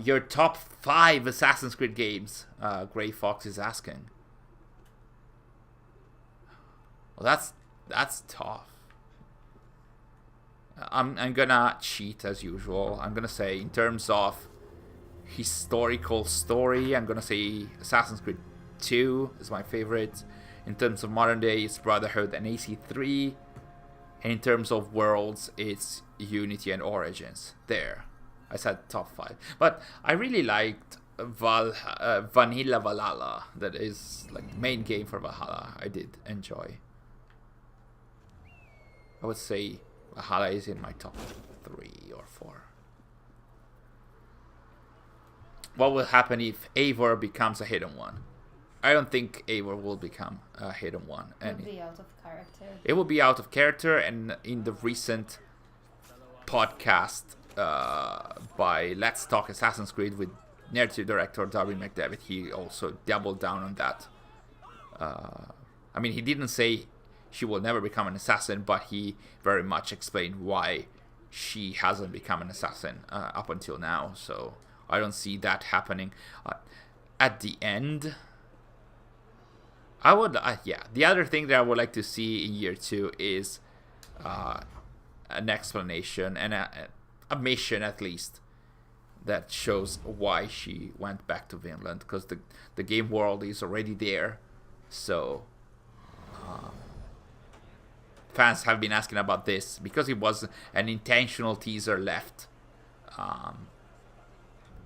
Your top 5 Assassin's Creed games, Grey Fox is asking. Well, that's tough. I'm gonna cheat as usual. I'm gonna say, in terms of historical story, I'm gonna say Assassin's Creed 2 is my favorite. In terms of modern day, it's Brotherhood and AC3. And in terms of worlds, it's Unity and Origins. There, I said top 5. But I really liked Vanilla Valhalla. That is like the main game for Valhalla. I did enjoy. I would say Valhalla is in my top 3 or 4. What will happen if Eivor becomes a hidden one? I don't think Eivor will become a hidden one. It will be out of character. It will be out of character, and in the recent podcast by Let's Talk Assassin's Creed with narrative director Darby McDevitt, he also doubled down on that. I mean, he didn't say she will never become an assassin, but he very much explained why she hasn't become an assassin up until now. So I don't see that happening. At the end, I would, the other thing that I would like to see in year 2 is an explanation and a mission, at least, that shows why she went back to Vinland, because the game world is already there. So fans have been asking about this, because it was an intentional teaser left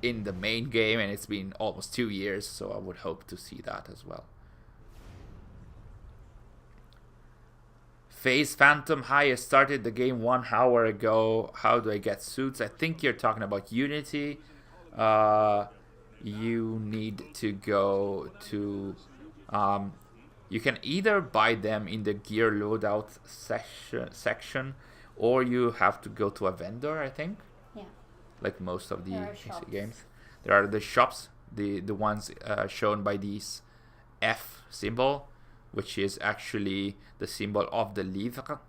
in the main game, and it's been almost 2 years, so I would hope to see that as well. Phase Phantom, hi, I started the game 1 hour ago. How do I get suits? I think you're talking about Unity. You need to go to... you can either buy them in the gear loadout section, or you have to go to a vendor, I think. Yeah. Like most of the PC games. There are the shops, the ones shown by this F symbol, which is actually the symbol of the livre.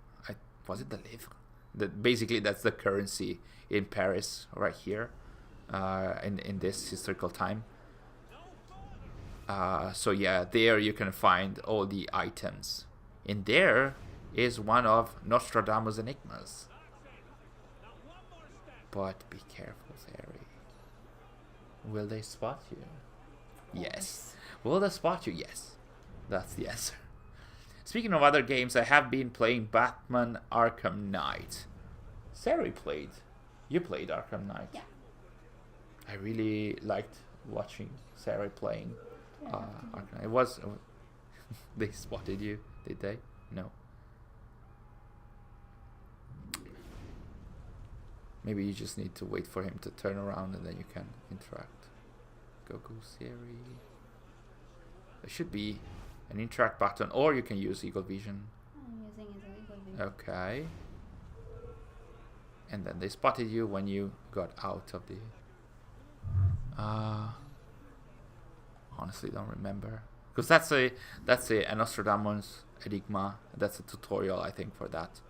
Was it the livre? Basically, that's the currency in Paris right here, in this historical time. So yeah, there you can find all the items. In there is one of Nostradamus' enigmas. But be careful, Sary. Will they spot you? Yes. Will they spot you? Yes. That's the answer. Speaking of other games, I have been playing Batman Arkham Knight. Sary played. You played Arkham Knight. Yeah. I really liked watching Sary playing Yeah, Arkham Knight. It was... they spotted you, did they? No. Maybe you just need to wait for him to turn around and then you can interact. Go Sary. There should be an interact button, or you can use Eagle Vision. I'm using his Eagle Vision. Okay. And then they spotted you when you got out of the... honestly don't remember. Because that's a Nostradamus Enigma. That's a tutorial, I think, for that.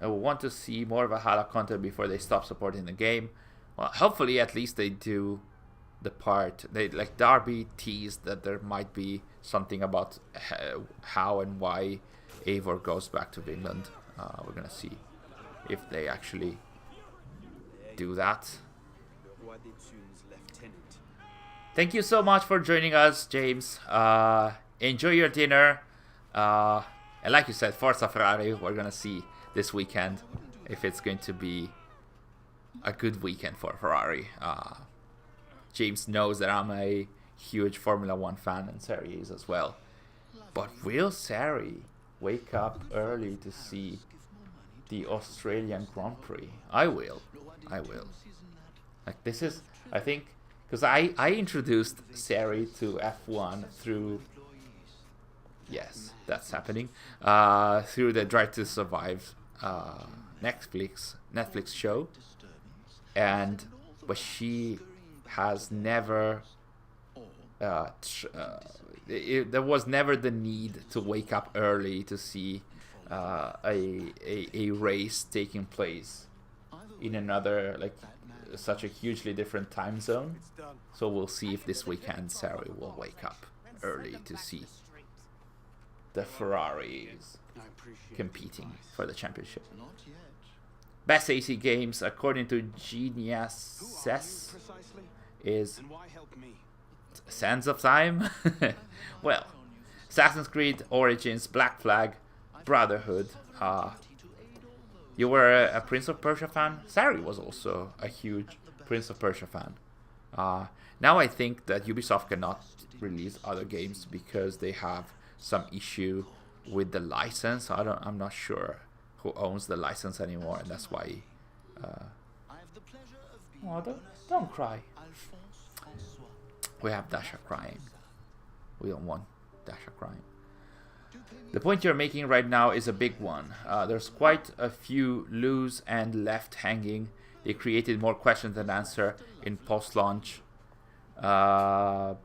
I will want to see more Valhalla content before they stop supporting the game. Well, hopefully at least they do the part. They, like, Darby teased that there might be something about how and why Eivor goes back to England. We're gonna see if they actually do that. Thank you so much for joining us, James. Enjoy your dinner. And like you said, Forza Ferrari, we're gonna see this weekend if it's going to be a good weekend for Ferrari. James knows that I'm a huge Formula 1 fan, and Sary is as well. But will Sary wake up early to see the Australian Grand Prix? I will. Like, this is, I think, because I introduced Sary to F1 through... Yes, that's happening. Through the Drive to Survive Netflix show, but she has never there was never the need to wake up early to see a race taking place in another, like, such a hugely different time zone. So we'll see if this weekend Sary will wake up early to see the Ferraris competing for the championship. Best AC games, according to Genius, is Sands of Time. Well, Assassin's Creed Origins, Black Flag, Brotherhood. You were a Prince of Persia fan? Sary was also a huge Prince of Persia fan. Now I think that Ubisoft cannot release other games because they have some issue with the license. I'm not sure who owns the license anymore, and that's why. Oh, don't cry. We have Dasha crying. We don't want Dasha crying. The point you're making right now is a big one. There's quite a few loose and left hanging. They created more questions than answer in post-launch. Now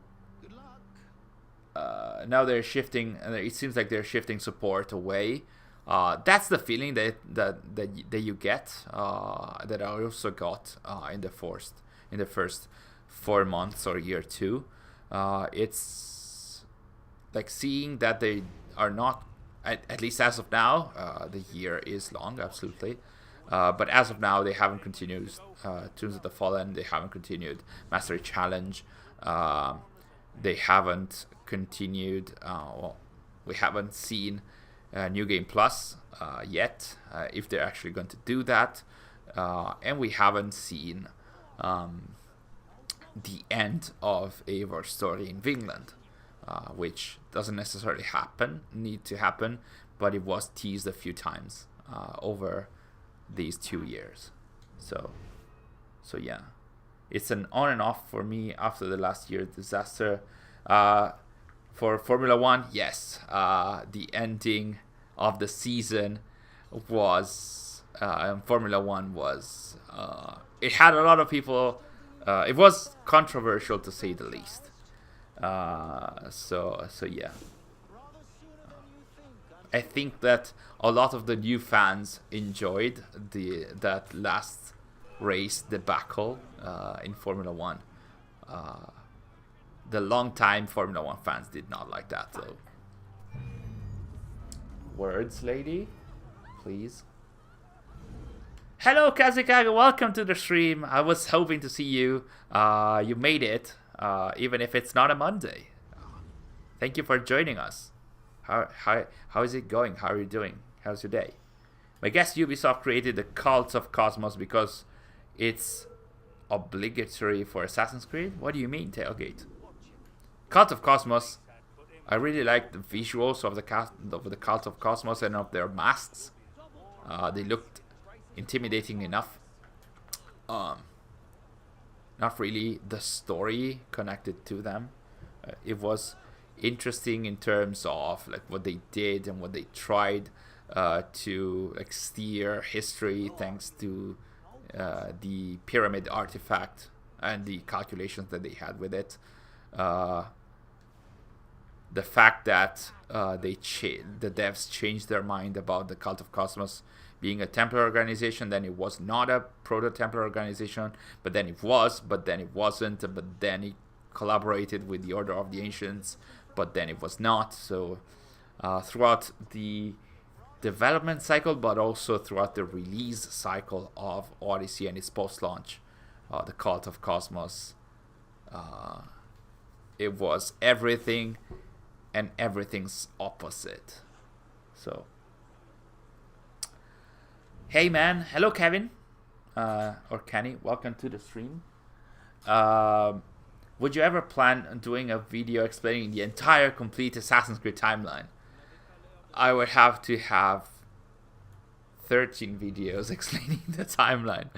they're shifting, and it seems like they're shifting support away. That's the feeling that you get. That I also got in the first 4 months or year two. It's like seeing that they are not, at least as of now. The year is long, absolutely. But as of now, they haven't continued Tombs of the Fallen. They haven't continued Mastery Challenge. They haven't continued. We haven't seen New Game Plus yet, if they're actually going to do that. And we haven't seen the end of Eivor's story in Vinland, which doesn't necessarily need to happen, but it was teased a few times over these 2 years. So yeah, it's an on and off for me after the last year's disaster. For Formula 1, yes, the ending of the season was Formula 1 was it had a lot of people. It was controversial, to say the least. So yeah, I think that a lot of the new fans enjoyed that last race debacle in Formula 1. The long-time Formula 1 fans did not like that, though. Words, lady? Please. Hello, Kazikaga. Welcome to the stream. I was hoping to see you. You made it, even if it's not a Monday. Thank you for joining us. How is it going? How are you doing? How's your day? I guess Ubisoft created the Cult of Cosmos because it's obligatory for Assassin's Creed? What do you mean, Tailgate? Cult of Cosmos, I really like the visuals of the Cult of Cosmos and of their masks. They looked intimidating enough. Not really the story connected to them. It was interesting in terms of like what they did and what they tried to like steer history thanks to the pyramid artifact and the calculations that they had with it. The fact that the devs changed their mind about the Cult of Cosmos being a Templar organization, then it was not a proto-Templar organization, but then it was, but then it wasn't, but then it collaborated with the Order of the Ancients, but then it was not. So throughout the development cycle, but also throughout the release cycle of Odyssey and its post-launch, the Cult of Cosmos, it was everything and everything's opposite. So, hey man, hello Kevin, or Kenny, welcome to the stream. Would you ever plan on doing a video explaining the entire complete Assassin's Creed timeline? I would have to have 13 videos explaining the timeline.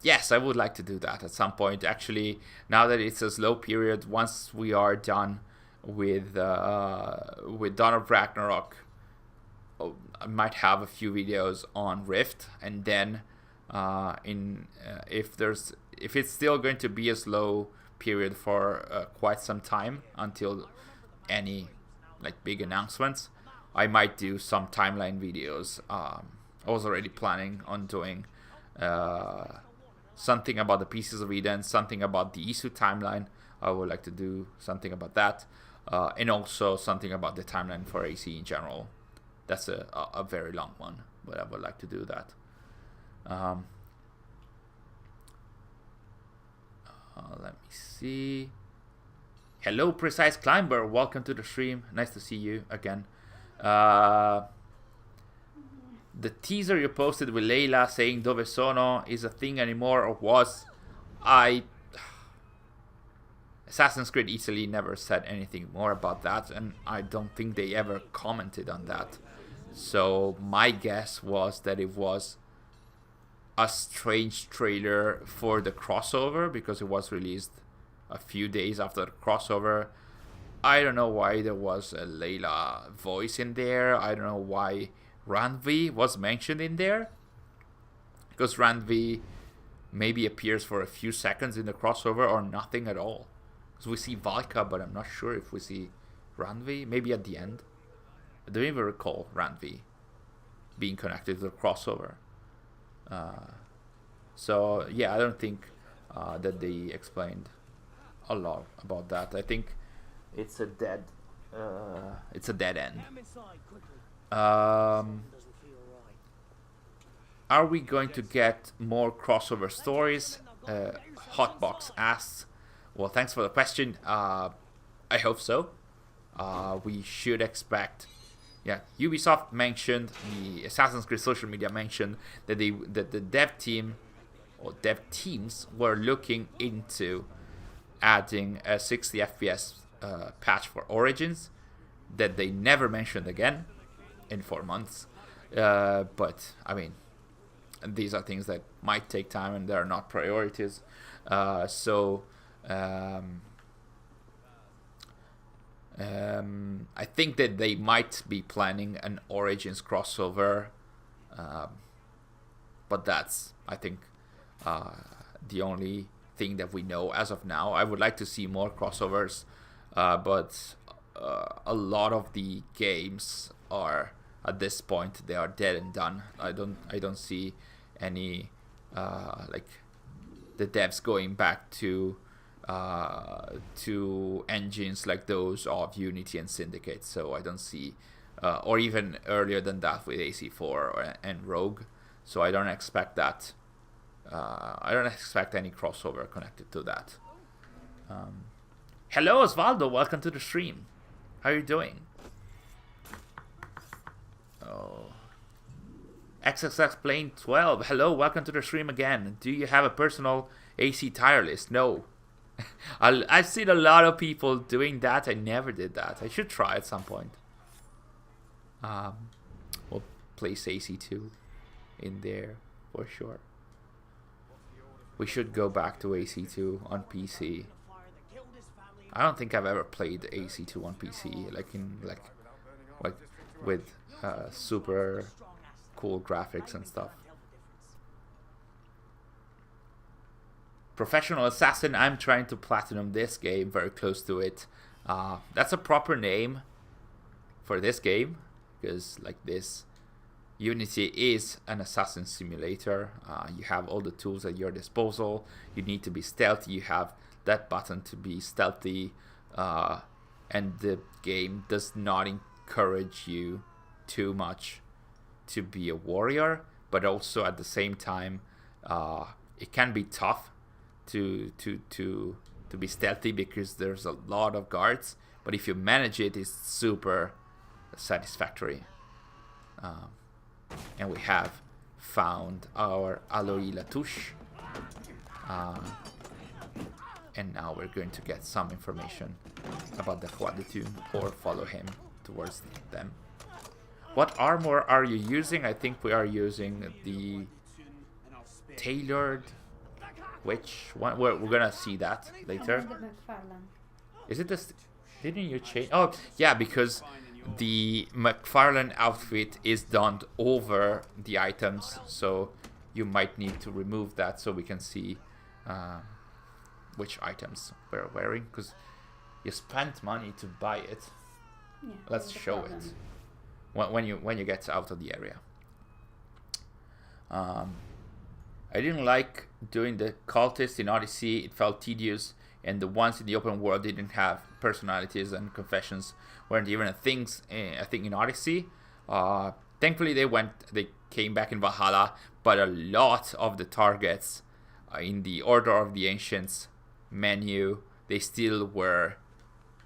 Yes, I would like to do that at some point. Actually, now that it's a slow period, once we are done with Dawn of Ragnarok, I might have a few videos on Rift, and then if it's still going to be a slow period for quite some time until any like big announcements, I might do some timeline videos. I was already planning on doing something about the Pieces of Eden, something about the Isu timeline. I would like to do something about that, and also something about the timeline for AC in general. That's a very long one, but I would like to do that. Let me see. Hello, Precise Climber. Welcome to the stream. Nice to see you again. The teaser you posted with Layla saying Dove Sono is a thing anymore, or was? Assassin's Creed Italy never said anything more about that, and I don't think they ever commented on that. So my guess was that it was a strange trailer for the crossover because it was released a few days after the crossover. I don't know why there was a Layla voice in there. I don't know why Randvi was mentioned in there, because Randvi maybe appears for a few seconds in the crossover or nothing at all. Because we see Valka, but I'm not sure if we see Randvi. Maybe at the end. I don't even recall Randvi being connected to the crossover. So yeah, I don't think that they explained a lot about that. I think it's a dead end. Are we going to get more crossover stories? Hotbox asks. Well, thanks for the question. I hope so. We should expect. Yeah, Ubisoft mentioned, the Assassin's Creed social media mentioned that the dev team or dev teams were looking into adding a 60 FPS patch for Origins that they never mentioned again in 4 months. But I mean, these are things that might take time and they're not priorities. I think that they might be planning an Origins crossover, but that's, I think, the only thing that we know as of now. I would like to see more crossovers, but a lot of the games are, at this point, they are dead and done. I don't see any like the devs going back to engines like those of Unity and Syndicate. So I don't see, or even earlier than that with AC4 and Rogue. So I don't expect that. I don't expect any crossover connected to that. Hello, Osvaldo. Welcome to the stream. How are you doing? Oh. XXX Plane 12. Hello, welcome to the stream again. Do you have a personal AC tier list? No. I've seen a lot of people doing that. I never did that. I should try at some point. We'll place AC2 in there for sure. We should go back to AC2 on PC. I don't think I've ever played AC2 on PC, like with super cool graphics and stuff. Professional Assassin, I'm trying to platinum this game, very close to it. That's a proper name for this game, because like this, Unity is an assassin simulator. You have all the tools at your disposal. You need to be stealthy. You have that button to be stealthy, and the game does not encourage you too much to be a warrior, but also at the same time, it can be tough to be stealthy because there's a lot of guards. But if you manage it, it's super satisfactory. And we have found our Aloy Latouche. And now we're going to get some information about the Roi de Thune, or follow him towards them. What armor are you using? I think we are using the tailored. Which one? We're gonna see that later. Is it this? Didn't you change? Oh, yeah, because the McFarlane outfit is done over the items, so you might need to remove that so we can see which items we're wearing, because you spent money to buy it. Yeah, let's show it when you get out of the area. I didn't like doing the cultists in Odyssey. It felt tedious, and the ones in the open world didn't have personalities, and confessions weren't even a thing in Odyssey. Thankfully they came back in Valhalla, but a lot of the targets in the Order of the Ancients menu, they still were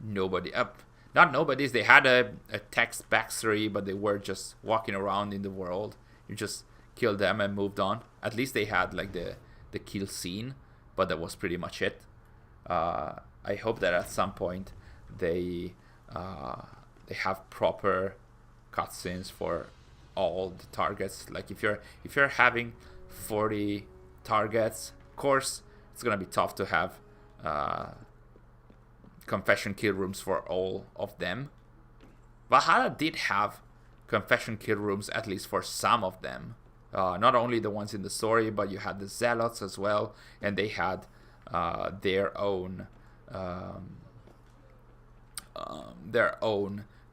nobody up. Not nobodies, they had a text backstory, but they were just walking around in the world. You just killed them and moved on. At least they had like the kill scene, but that was pretty much it. I hope that at some point they have proper cutscenes for all the targets. Like if you're having 40 targets, of course it's gonna be tough to have confession kill rooms for all of them. Valhalla did have confession kill rooms, at least for some of them. Not only the ones in the story, but you had the zealots as well, and they had their own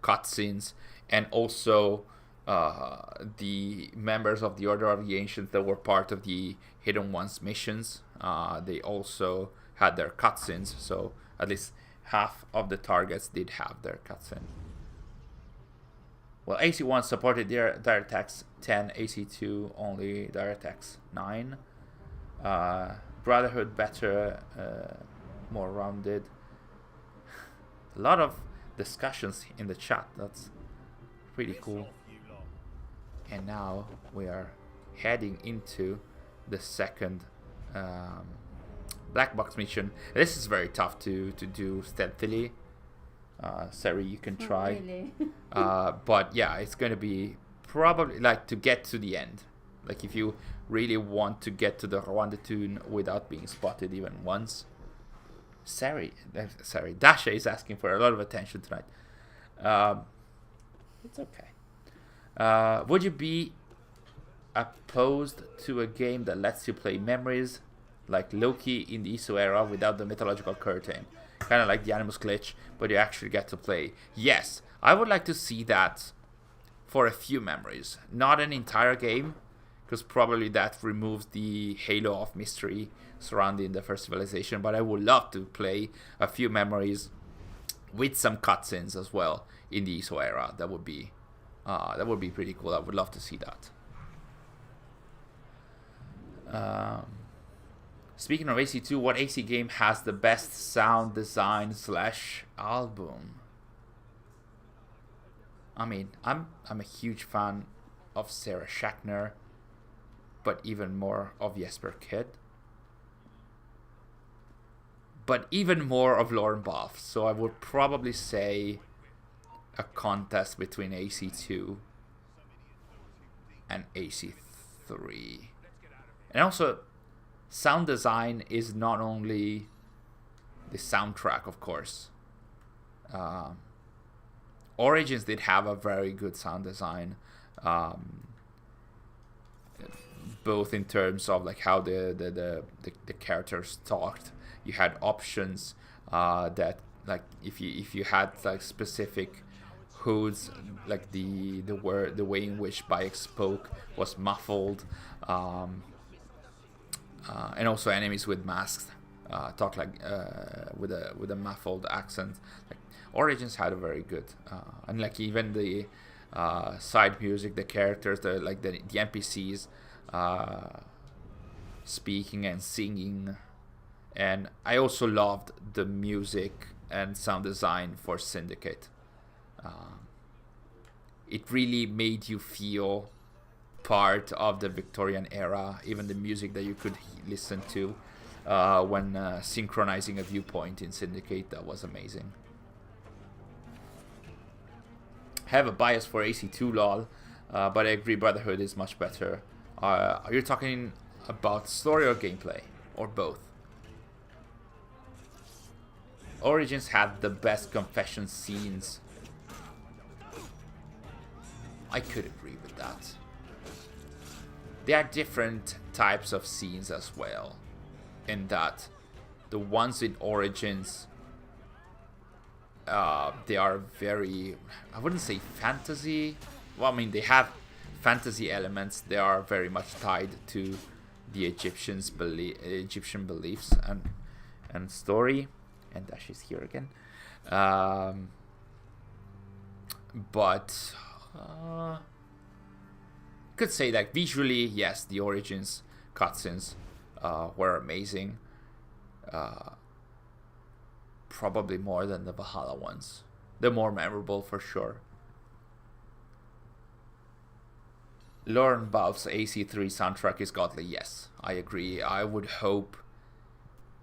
cutscenes, and also the members of the Order of the Ancients that were part of the Hidden Ones missions. They also had their cutscenes, so at least half of the targets did have their cutscene. Well, AC1 supported DirectX 10, AC2 only DirectX 9. Brotherhood better, more rounded. A lot of discussions in the chat. That's pretty cool. And now we are heading into the second black box mission. This is very tough to do stealthily. Sary, you can try. Really? But yeah, it's going to be probably like to get to the end. Like if you really want to get to the Roi de Thune without being spotted even once. Dasha is asking for a lot of attention tonight. It's okay. Would you be opposed to a game that lets you play memories, like Loki in the ISO era without the mythological curtain? Kind of like the Animus glitch, but you actually get to play. Yes, I would like to see that for a few memories. Not an entire game, because probably that removes the halo of mystery surrounding the first civilization, but I would love to play a few memories with some cutscenes as well in the ISO era. That would be pretty cool. I would love to see that. Speaking of AC2, what AC game has the best sound design / album? I mean, I'm a huge fan of Sarah Schachner, but even more of Jesper Kidd. But even more of Lauren Boff. So I would probably say a contest between AC2 and AC3. And also, sound design is not only the soundtrack, of course. Origins did have a very good sound design, both in terms of like how the characters talked. You had options that, like, if you had like specific hoods, like the way in which Bayek spoke was muffled, and also enemies with masks talk like with a muffled accent. Like, Origins had a very good, and like even the side music, the characters, the NPCs speaking and singing. And I also loved the music and sound design for Syndicate. It really made you feel part of the Victorian era. Even the music that you could listen to when synchronizing a viewpoint in Syndicate, that was amazing. I have a bias for AC2, lol, but I agree Brotherhood is much better. Are you talking about story or gameplay? Or both? Origins had the best confession scenes. I could agree with that. There are different types of scenes as well, in that the ones in Origins, they are very, I wouldn't say fantasy. Well, I mean, they have fantasy elements. They are very much tied to the Egyptian beliefs and story. And Dash is here again. But could say that visually, yes, the Origins cutscenes were amazing. Probably more than the Valhalla ones. They're more memorable for sure. Lauren Balf's AC3 soundtrack is godly. Yes, I agree. I would hope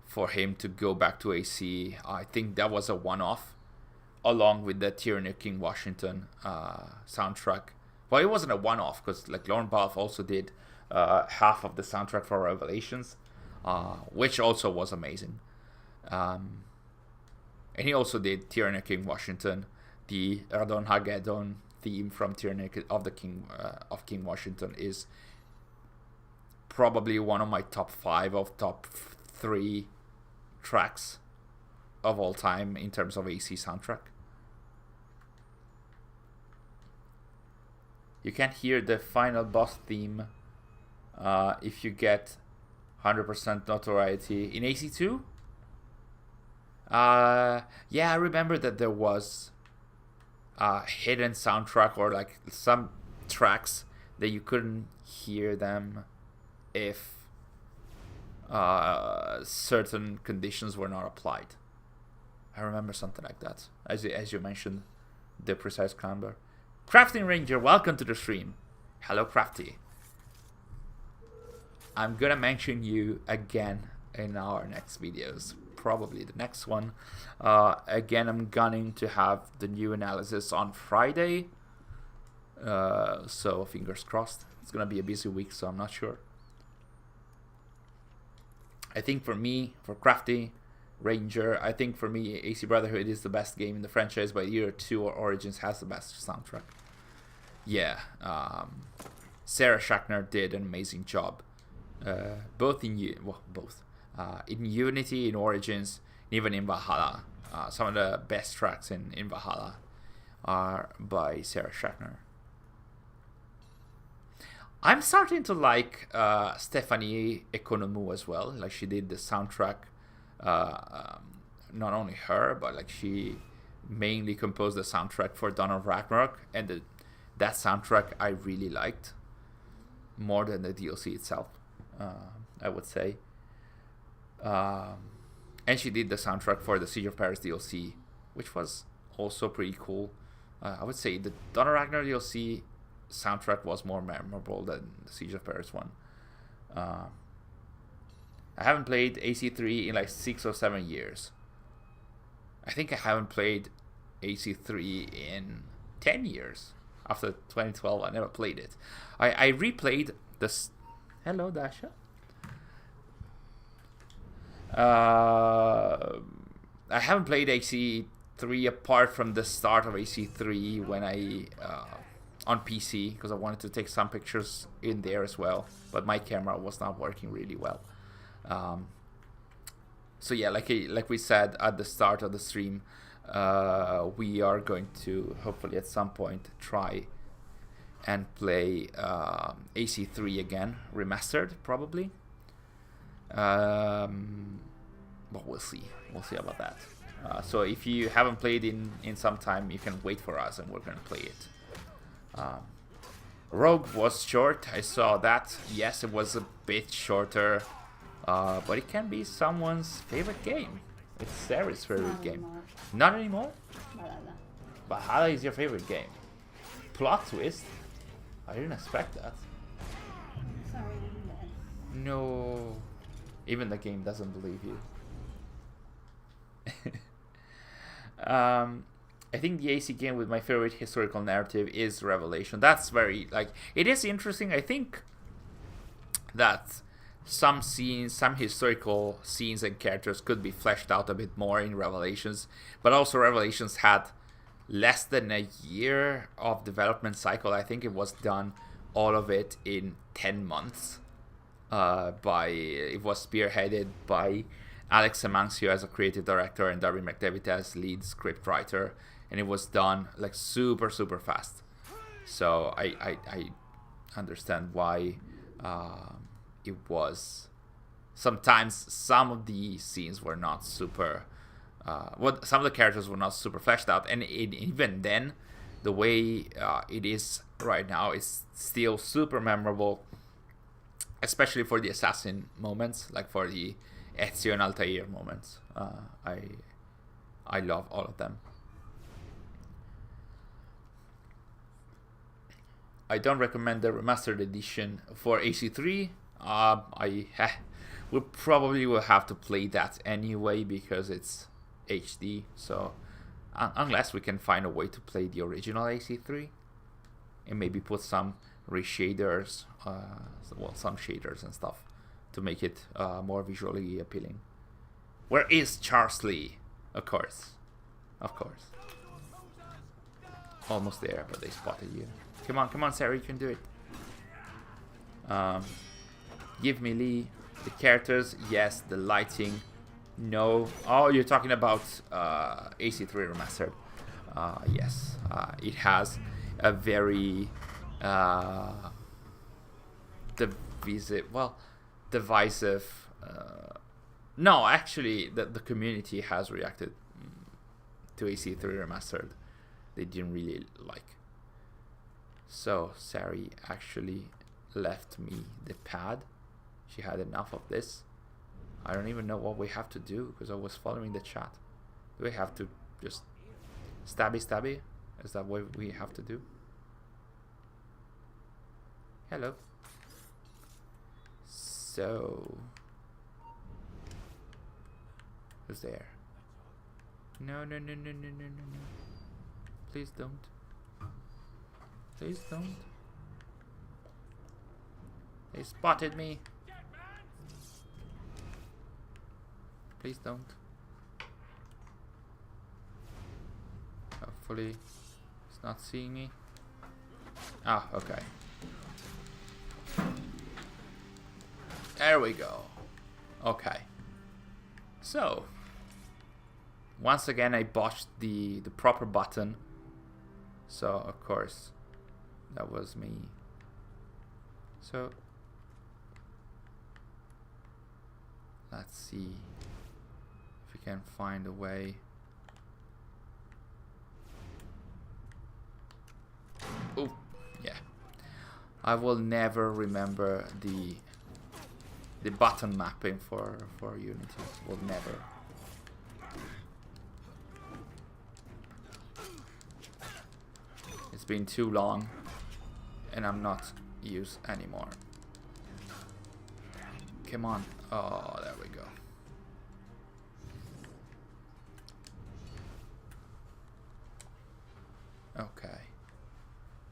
for him to go back to AC. I think that was a one-off, along with the Tyranny of King Washington soundtrack. Well, it wasn't a one-off, because like Lauren Balfe also did half of the soundtrack for Revelations, which also was amazing. And he also did Tyranny of King Washington, the Radon Hagedon theme from Tyranny of King Washington is probably one of my top 5 of top 3 tracks of all time in terms of AC soundtrack. You can hear the final boss theme if you get 100% notoriety in AC2. Yeah, I remember that there was a hidden soundtrack, or like some tracks that you couldn't hear them if certain conditions were not applied. I remember something like that. As you mentioned, the precise clamber. Crafting Ranger, welcome to the stream. Hello, Crafty. I'm gonna mention you again in our next videos. Probably the next one. Again, I'm gunning to have the new analysis on Friday. So fingers crossed. It's gonna be a busy week, so I'm not sure. I think for me, for Crafty Ranger, I think for me, AC Brotherhood is the best game in the franchise. By year 2, Origins has the best soundtrack. Yeah, Sarah Schachner did an amazing job. Both in Unity, in Origins, even in Valhalla. Some of the best tracks in Valhalla are by Sarah Schachner. I'm starting to like Stephanie Economou as well. Like, she did the soundtrack. Not only her, but like she mainly composed the soundtrack for Dawn of Ragnarok, and that soundtrack I really liked more than the DLC itself. I would say. And she did the soundtrack for the Siege of Paris DLC, which was also pretty cool. I would say the Dawn of Ragnarok DLC soundtrack was more memorable than the Siege of Paris one. I haven't played AC3 in like 6 or 7 years. I think I haven't played AC3 in 10 years. After 2012, I never played it. I replayed this. Hello, Dasha. I haven't played AC3 apart from the start of AC3 when I on PC, because I wanted to take some pictures in there as well, but my camera was not working really well. So yeah, like we said at the start of the stream, we are going to hopefully at some point try and play AC3 again, remastered probably. But we'll see. We'll see about that. So if you haven't played in some time, you can wait for us and we're going to play it. Rogue was short. I saw that. Yes, it was a bit shorter. But it can be someone's favorite game. It's Sary's favorite game. Not anymore? Valhalla. Valhalla is your favorite game. Plot twist? I didn't expect that. Sorry, No. Even the game doesn't believe you. I think the AC game with my favorite historical narrative is Revelation. That's very, like, it is interesting. I think that some scenes, some historical scenes and characters could be fleshed out a bit more in Revelations, but also Revelations had less than a year of development cycle. I think it was done, all of it, in 10 months. It was spearheaded by Alex Amancio as a creative director and Darby McDevitt as lead script writer, and it was done like super fast. So I understand why it was. Sometimes some of the scenes were not super. Some of the characters were not super fleshed out, and even then, the way it is right now is still super memorable, especially for the assassin moments, like for the Ezio and Altair moments. I love all of them. I don't recommend the remastered edition for AC3. We probably will have to play that anyway because it's HD. So unless we can find a way to play the original AC3 and maybe put some reshaders, some shaders and stuff to make it more visually appealing. Where is Charsley? Of course. Almost there, but they spotted you. Come on, Sary, you can do it. Give me Lee. The characters, yes. The lighting, no. Oh, you're talking about AC3 Remastered. Yes. It has a very divisive. No, actually, the community has reacted to AC3 Remastered. They didn't really like. So Sary actually left me the pad. She had enough of this. I don't even know what we have to do because I was following the chat. Do we have to just stabby? Is that what we have to do? Hello. So who's there? No. Please don't. Please don't. They spotted me. Please don't. Hopefully it's not seeing me. Ah, okay. There we go. Okay. So once again I botched the proper button. So of course that was me. So let's see if we can find a way. Oh, yeah. I will never remember the button mapping for Unity. Will never. It's been too long, and I'm not used anymore. Come on. Oh, there we go. Okay.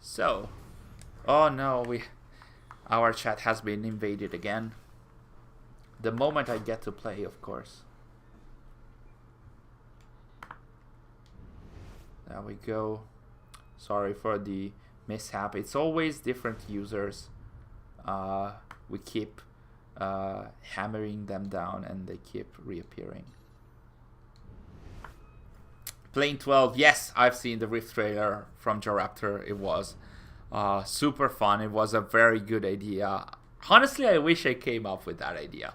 So, oh no, our chat has been invaded again. The moment I get to play, of course. There we go. Sorry for the mishap. It's always different users. We keep hammering them down and they keep reappearing. Plane 12, yes, I've seen the Rift trailer from Jaraptor. It was super fun. It was a very good idea. Honestly, I wish I came up with that idea.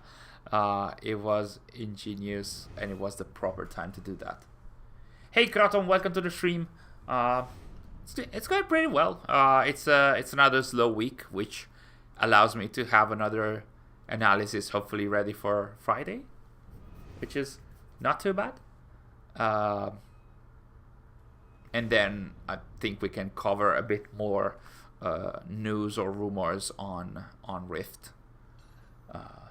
It was ingenious and it was the proper time to do that. Hey Kraton, welcome to the stream. It's going pretty well. It's another slow week, which allows me to have another analysis hopefully ready for Friday, which is not too bad. And then I think we can cover a bit more news or rumors on Rift.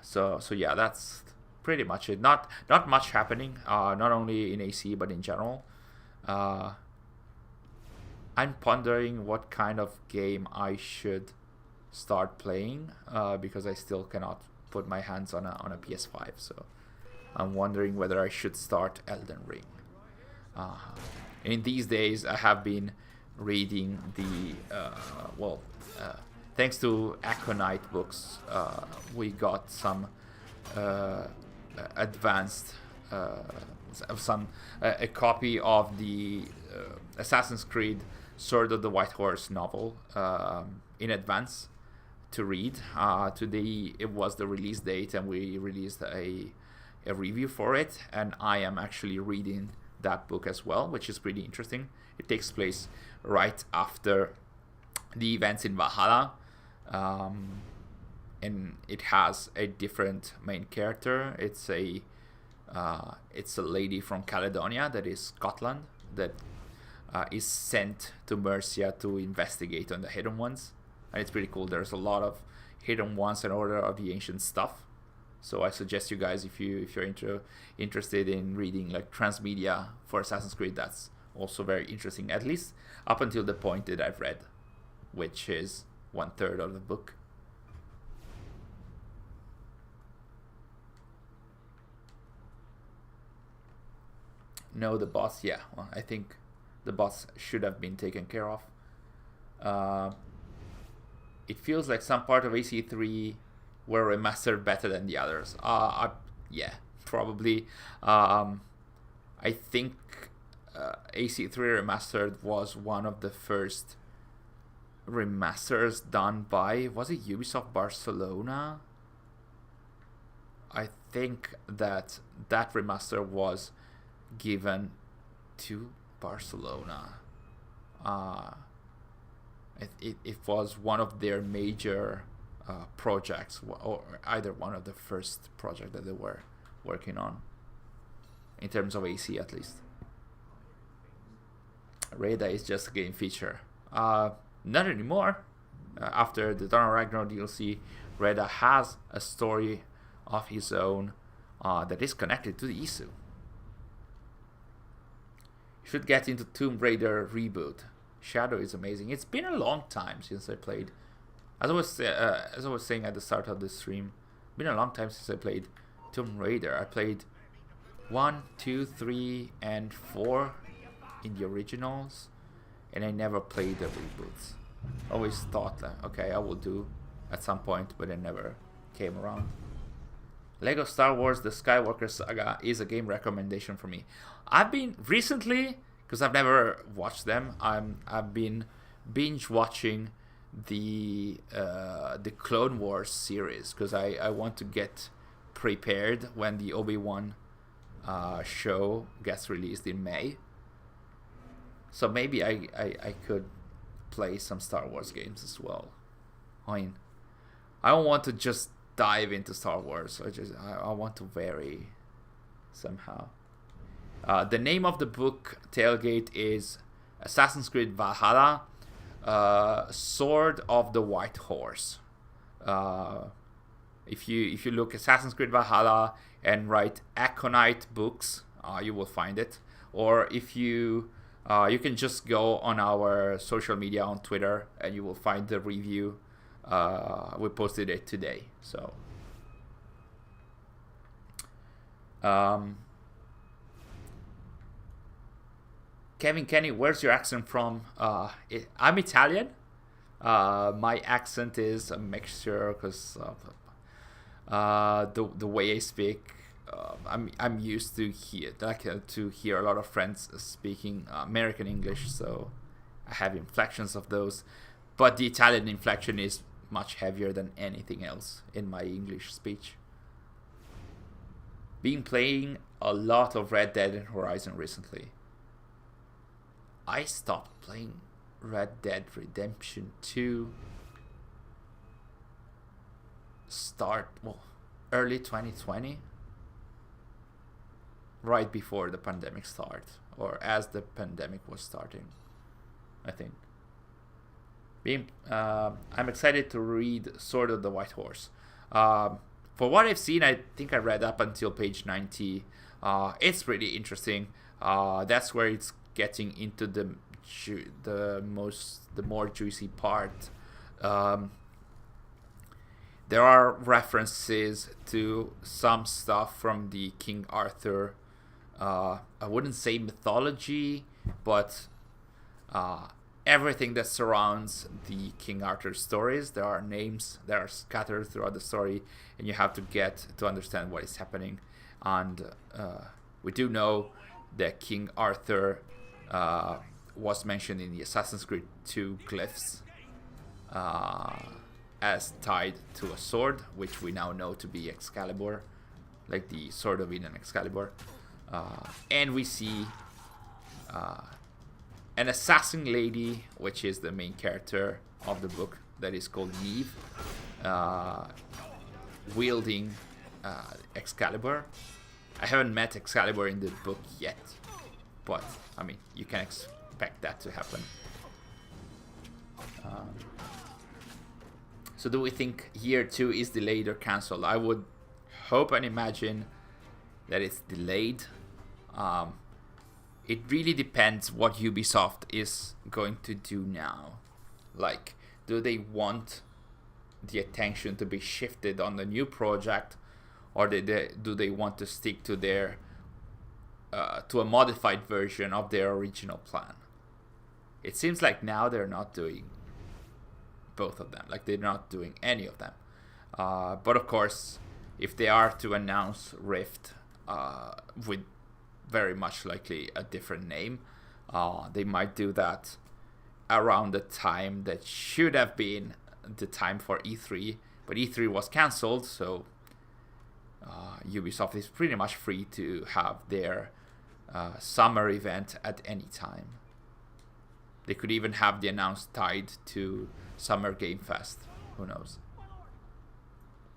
So yeah, that's pretty much it. Not much happening. Not only in AC but in general. I'm pondering what kind of game I should start playing because I still cannot put my hands on a PS5. So I'm wondering whether I should start Elden Ring. In these days, I have been reading the thanks to Aconite books, we got some advanced a copy of the Assassin's Creed Sword of the White Horse novel in advance to read. Today it was the release date and we released a review for it, and I am actually reading that book as well, which is pretty interesting. It takes place right after the events in Valhalla, and it has a different main character. It's a lady from Caledonia, that is Scotland, that is sent to Mercia to investigate on the Hidden Ones, and it's pretty cool. There's a lot of Hidden Ones and Order of the Ancient stuff. So I suggest you guys, if you're interested in reading like Transmedia for Assassin's Creed, that's also very interesting, at least up until the point that I've read, which is 1/3 of the book. No, the boss, yeah. Well, I think the boss should have been taken care of. It feels like some part of AC3 were remastered better than the others. Yeah, probably. I think AC3 Remastered was one of the first remasters done by, was it Ubisoft Barcelona? I think that remaster was given to Barcelona. It was one of their major projects, or either one of the first projects that they were working on, in terms of AC at least. Reda is just a game feature. Not anymore. After the Dawn of Ragnarok DLC, Reda has a story of his own that is connected to the Isu. You should get into Tomb Raider reboot. Shadow is amazing. It's been a long time since I played. As I was saying at the start of the stream, been a long time since I played Tomb Raider. I played 1, 2, 3, and 4 in the originals, and I never played the reboots. Always thought that, okay, I will do at some point, but it never came around. Lego Star Wars The Skywalker Saga is a game recommendation for me. I've been recently, because I've never watched them, I've been binge watching the Clone Wars series, because I want to get prepared when the Obi-Wan show gets released in May. So maybe I could play some Star Wars games as well. I mean, I don't want to just dive into Star Wars. I want to vary somehow. The name of the book, Tailgate, is Assassin's Creed Valhalla, Sword of the White Horse. If you look Assassin's Creed Valhalla and write Aconite books, you will find it. Or if you can just go on our social media on Twitter and you will find the review. We posted it today. So Kevin Kenny, where's your accent from? I'm Italian. My accent is a mixture because of the way I speak. I'm used to hear a lot of friends speaking American English, so I have inflections of those. But the Italian inflection is much heavier than anything else in my English speech. Been playing a lot of Red Dead and Horizon recently. I stopped playing Red Dead Redemption 2 early 2020, right before the pandemic started, or as the pandemic was starting, I think. I'm excited to read Sword of the White Horse. For what I've seen, I think I read up until page 90. It's really interesting. That's where it's getting into the more juicy part. There are references to some stuff from the King Arthur. I wouldn't say mythology, but everything that surrounds the King Arthur stories. There are names that are scattered throughout the story, and you have to get to understand what is happening. And we do know that King Arthur was mentioned in the Assassin's Creed 2 glyphs as tied to a sword, which we now know to be Excalibur, like the Sword of Eden Excalibur. And we see an assassin lady, which is the main character of the book, that is called Eve, wielding Excalibur. I haven't met Excalibur in the book yet, but I mean, you can expect that to happen. So do we think Year 2 is delayed or cancelled? I would hope and imagine that it's delayed. It really depends what Ubisoft is going to do now. Like, do they want the attention to be shifted on the new project, or do they want to stick to their to a modified version of their original plan? It seems like now they're not doing both of them. Like, they're not doing any of them. But of course, if they are to announce Rift with very much likely a different name, they might do that around the time that should have been the time for E3, but E3 was cancelled, so Ubisoft is pretty much free to have their summer event at any time. They could even have the announce tied to Summer Game Fest, who knows.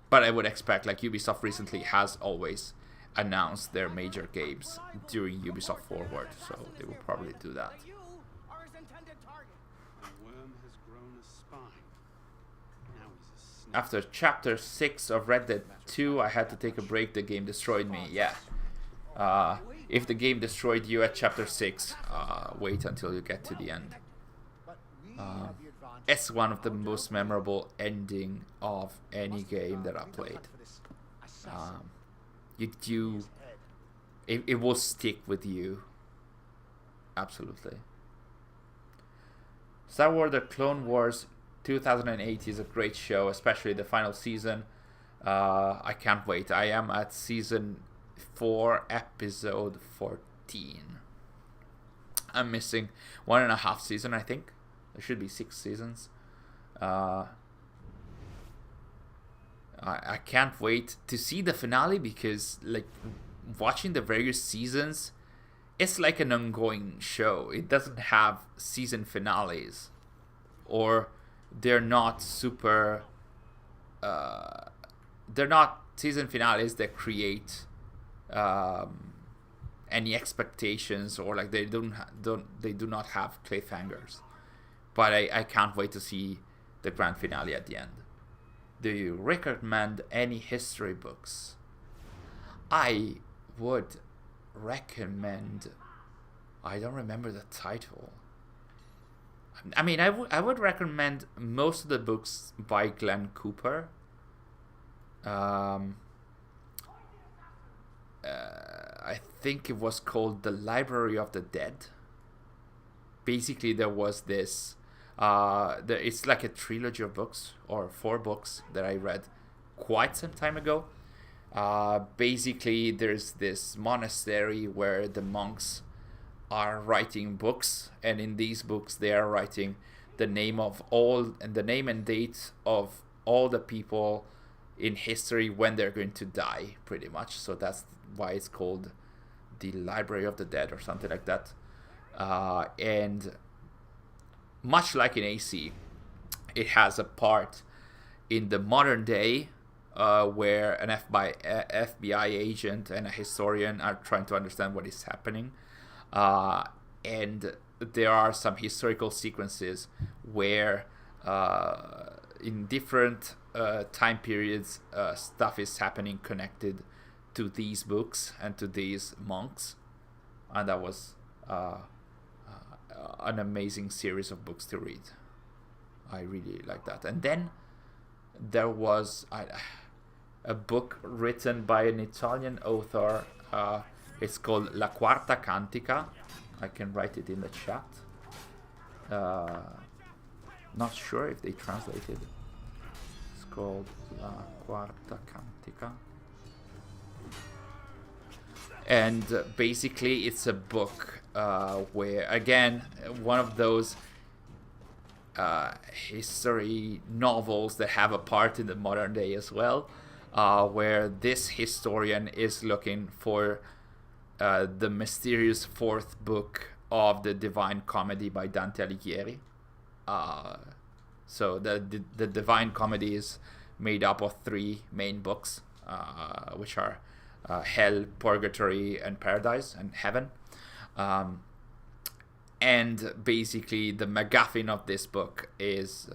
But I would expect, like, Ubisoft recently has always announced their major games during Ubisoft Forward, so they will probably do that. After chapter 6 of Red Dead 2, I had to take a break. The game destroyed me. Yeah. If the game destroyed you at chapter 6, wait until you get to the end. It's one of the most memorable ending of any game that I played. It will stick with you. Absolutely. Star Wars: The Clone Wars 2008 is a great show, especially the final season. I can't wait. I am at season 4, episode 14. I'm missing 1.5 season, I think. There should be 6 seasons. I can't wait to see the finale, because, like, watching the various seasons, it's like an ongoing show. It doesn't have season finales, or they're not super. They're not season finales that create any expectations, or like they do not have cliffhangers. but I can't wait to see the grand finale at the end. Do you recommend any history books? I would recommend... I don't remember the title. I mean, I would recommend most of the books by Glenn Cooper. I think it was called The Library of the Dead. Basically, there was this... it's like a trilogy of books, or 4 books, that I read quite some time ago. Basically, there's this monastery where the monks are writing books, and in these books they are writing the name and date of all the people in history when they're going to die, pretty much. So that's why it's called The Library of the Dead or something like that. And much like in AC, it has a part in the modern day where an FBI agent and a historian are trying to understand what is happening. And there are some historical sequences where in different time periods stuff is happening connected to these books and to these monks, and that was an amazing series of books to read. I really like that. And then there was a book written by an Italian author. It's called La Quarta Cantica. I can write it in the chat. Not sure if they translated. It's called La Quarta Cantica. And basically it's a book where, again, one of those history novels that have a part in the modern day as well, where this historian is looking for the mysterious 4th book of the Divine Comedy by Dante Alighieri. So the Divine Comedy is made up of 3 main books, which are Hell, Purgatory, and Paradise, and Heaven. And basically the MacGuffin of this book is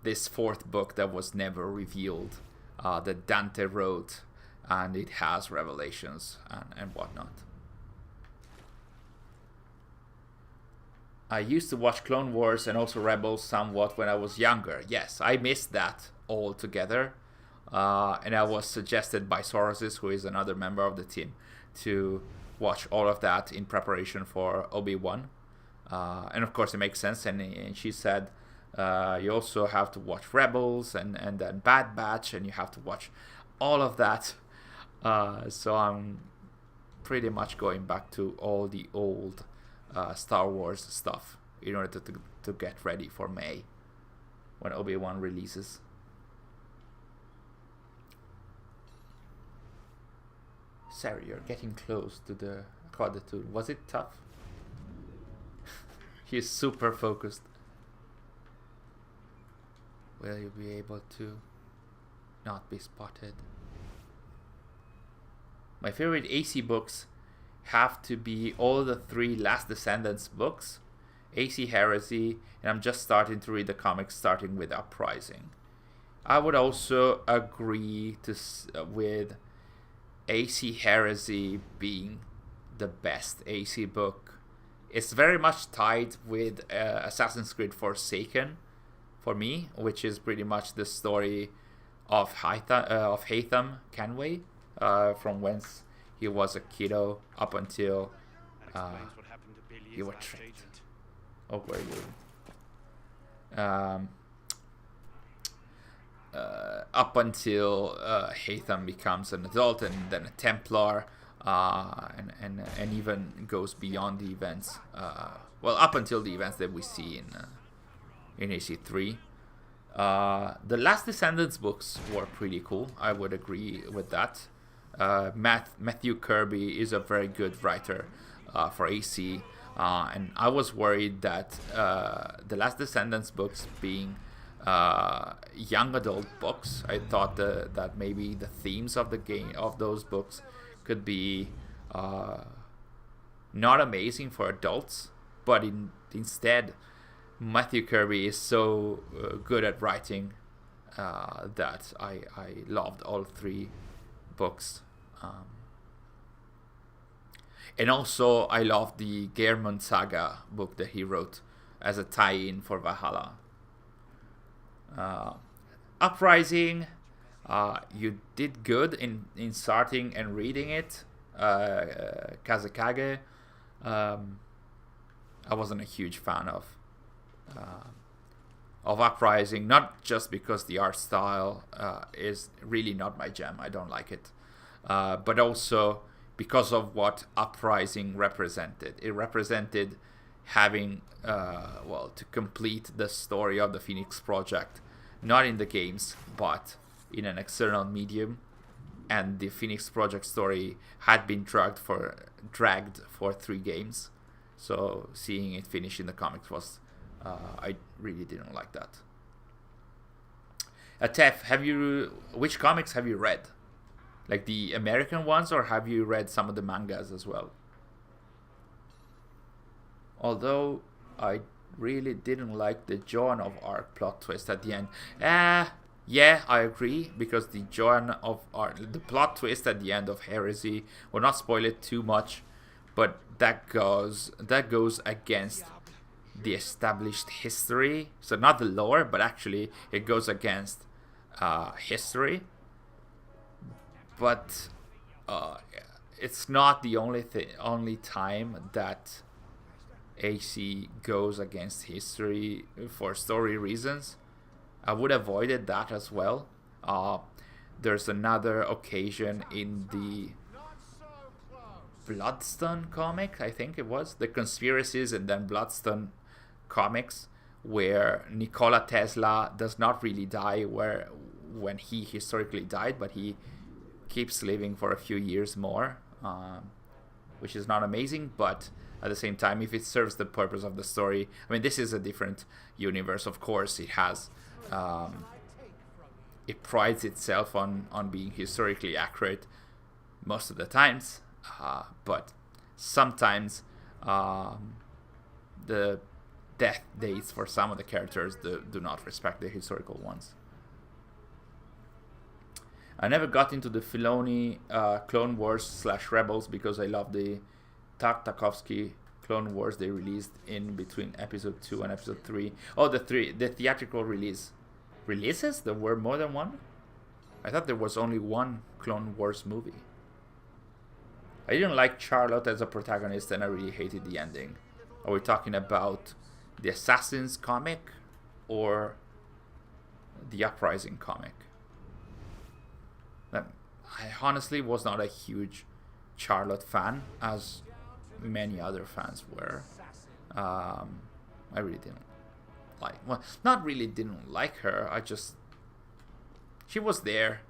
this 4th book that was never revealed, that Dante wrote, and it has revelations and whatnot. I used to watch Clone Wars and also Rebels somewhat when I was younger. Yes, I missed that altogether. And I was suggested by Soroses, who is another member of the team, to watch all of that in preparation for Obi-Wan. And of course it makes sense. And she said, you also have to watch Rebels and then Bad Batch, and you have to watch all of that. So I'm pretty much going back to all the old Star Wars stuff in order to get ready for May when Obi-Wan releases. Sary, you're getting close to the quadrature. Was it tough? He's super focused. Will you be able to not be spotted? My favorite AC books have to be all the 3 Last Descendants books, AC Heresy, and I'm just starting to read the comics, starting with Uprising. I would also agree with AC Heresy being the best AC book. It's very much tied with Assassin's Creed Forsaken for me, which is pretty much the story of Haytham Kenway, from whence he was a kiddo up until you were tricked. Oh, where are you? Up until Haytham becomes an adult and then a Templar, and even goes beyond the events. Well, up until the events that we see in AC3. The Last Descendants books were pretty cool. I would agree with that. Matthew Kirby is a very good writer for AC, and I was worried that the Last Descendants books being young adult books, I thought that maybe the themes of the game of those books could be not amazing for adults, but instead, Matthew Kirby is so good at writing that I loved all 3 books. And also, I loved the Gehrman Saga book that he wrote as a tie-in for Valhalla. Uprising, you did good in starting and reading it. Kazekage, I wasn't a huge fan of Uprising, not just because the art style is really not my jam. I don't like it, but also because of what Uprising represented. It represented having to complete the story of the Phoenix Project, not in the games, but in an external medium. And the Phoenix Project story had been dragged for 3 games, so seeing it finish in the comics was I really didn't like that. Tef, which comics have you read? Like the American ones, or have you read some of the mangas as well? Although I really didn't like the Joan of Arc plot twist at the end. Yeah, I agree, because the Joan of Arc, the plot twist at the end of Heresy, will not spoil it too much, but that goes against the established history. So not the lore, but actually it goes against history. But it's not the only time that AC goes against history for story reasons. I would have avoided that as well. There's another occasion in the Bloodstone comic, I think it was, the Conspiracies and then Bloodstone comics, where Nikola Tesla does not really die when he historically died, but he keeps living for a few years more, which is not amazing, but at the same time, if it serves the purpose of the story, I mean, this is a different universe, of course. It has it prides itself on being historically accurate most of the times, but sometimes the death dates for some of the characters do not respect the historical ones. I never got into the Filoni Clone Wars / Rebels because I love the Tartakovsky Clone Wars they released in between episode 2 and episode 3. Oh, the theatrical releases? There were more than one? I thought there was only one Clone Wars movie. I didn't like Charlotte as a protagonist, and I really hated the ending. Are we talking about the Assassins comic or the Uprising comic? I honestly was not a huge Charlotte fan, as many other fans were. I really didn't not really didn't like her. She was there.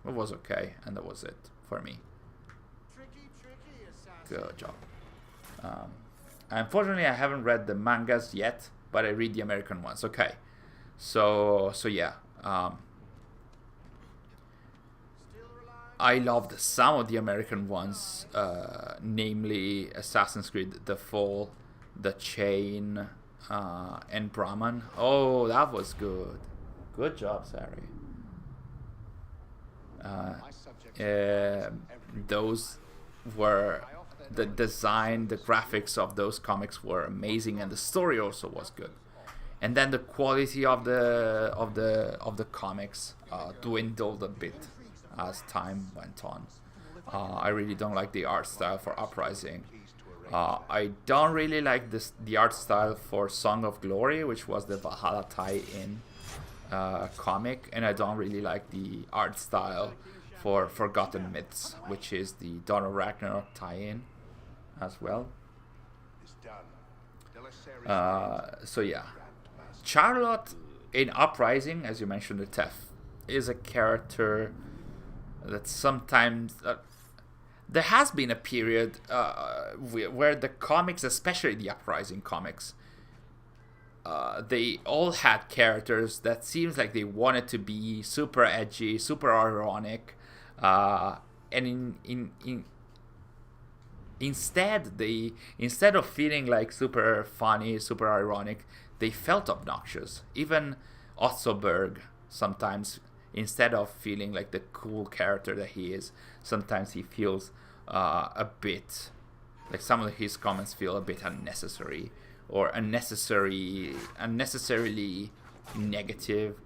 It was okay, and that was it for me. Good job. Unfortunately, I haven't read the mangas yet, but I read the American ones. Okay, so yeah. I loved some of the American ones, namely Assassin's Creed: The Fall, The Chain, and Brahman. Oh, that was good. Good job, Sary. Those were the design, the graphics of those comics were amazing, and the story also was good. And then the quality of the comics dwindled a bit as time went on. I really don't like the art style for Uprising. I don't really like the art style for Song of Glory, which was the Valhalla tie-in comic, and I don't really like the art style for Forgotten Myths, which is the Dawn of Ragnarok tie-in as well. So yeah, Charlotte in Uprising, as you mentioned, the Tef, is a character that sometimes there has been a period where the comics, especially the Uprising comics, they all had characters that seems like they wanted to be super edgy, super ironic, and instead of feeling like super funny, super ironic, they felt obnoxious. Even Otzoberg sometimes, instead of feeling like the cool character that he is, sometimes he feels a bit like some of his comments feel a bit unnecessary or unnecessarily negative.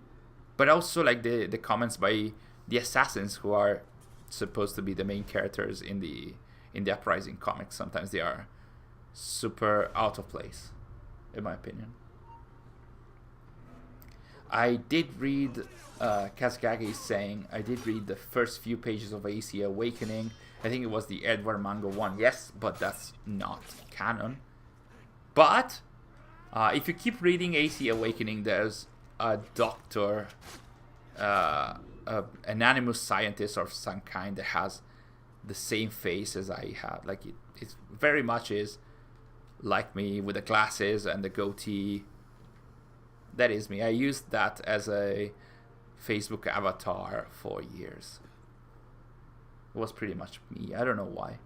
But also like the comments by the assassins who are supposed to be the main characters in the Uprising comics, sometimes they are super out of place, in my opinion. I did read Kazgagi saying I did read the first few pages of AC Awakening. I think it was the Edward Mango one. Yes, but that's not canon. But if you keep reading AC Awakening, there's a doctor, an animus scientist of some kind that has the same face as I have. Like it very much is like me with the glasses and the goatee. That is me. I used that as a Facebook avatar for years. It was pretty much me. I don't know why.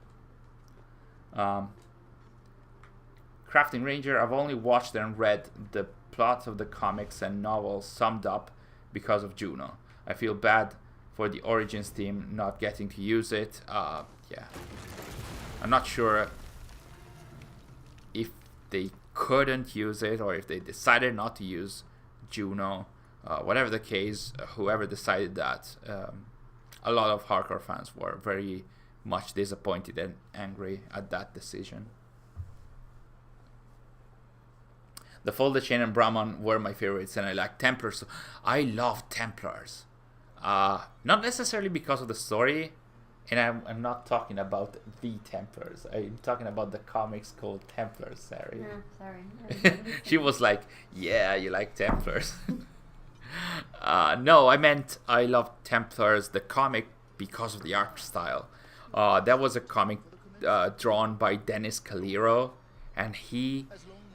Crafting Ranger, I've only watched and read the plot of the comics and novels summed up because of Juno. I feel bad for the Origins team not getting to use it. Yeah. I'm not sure if they couldn't use it or if they decided not to use Juno. Whatever the case, whoever decided that, a lot of hardcore fans were very much disappointed and angry at that decision. The Folded Chain and Brahman were my favorites, and I like Templars. I love Templars. Not necessarily because of the story, and I'm not talking about the Templars. I'm talking about the comics called Templars, Sary. No, sorry. She was like, yeah, you like Templars. No, I meant I love Templars, the comic, because of the art style. That was a comic drawn by Dennis Calero, and he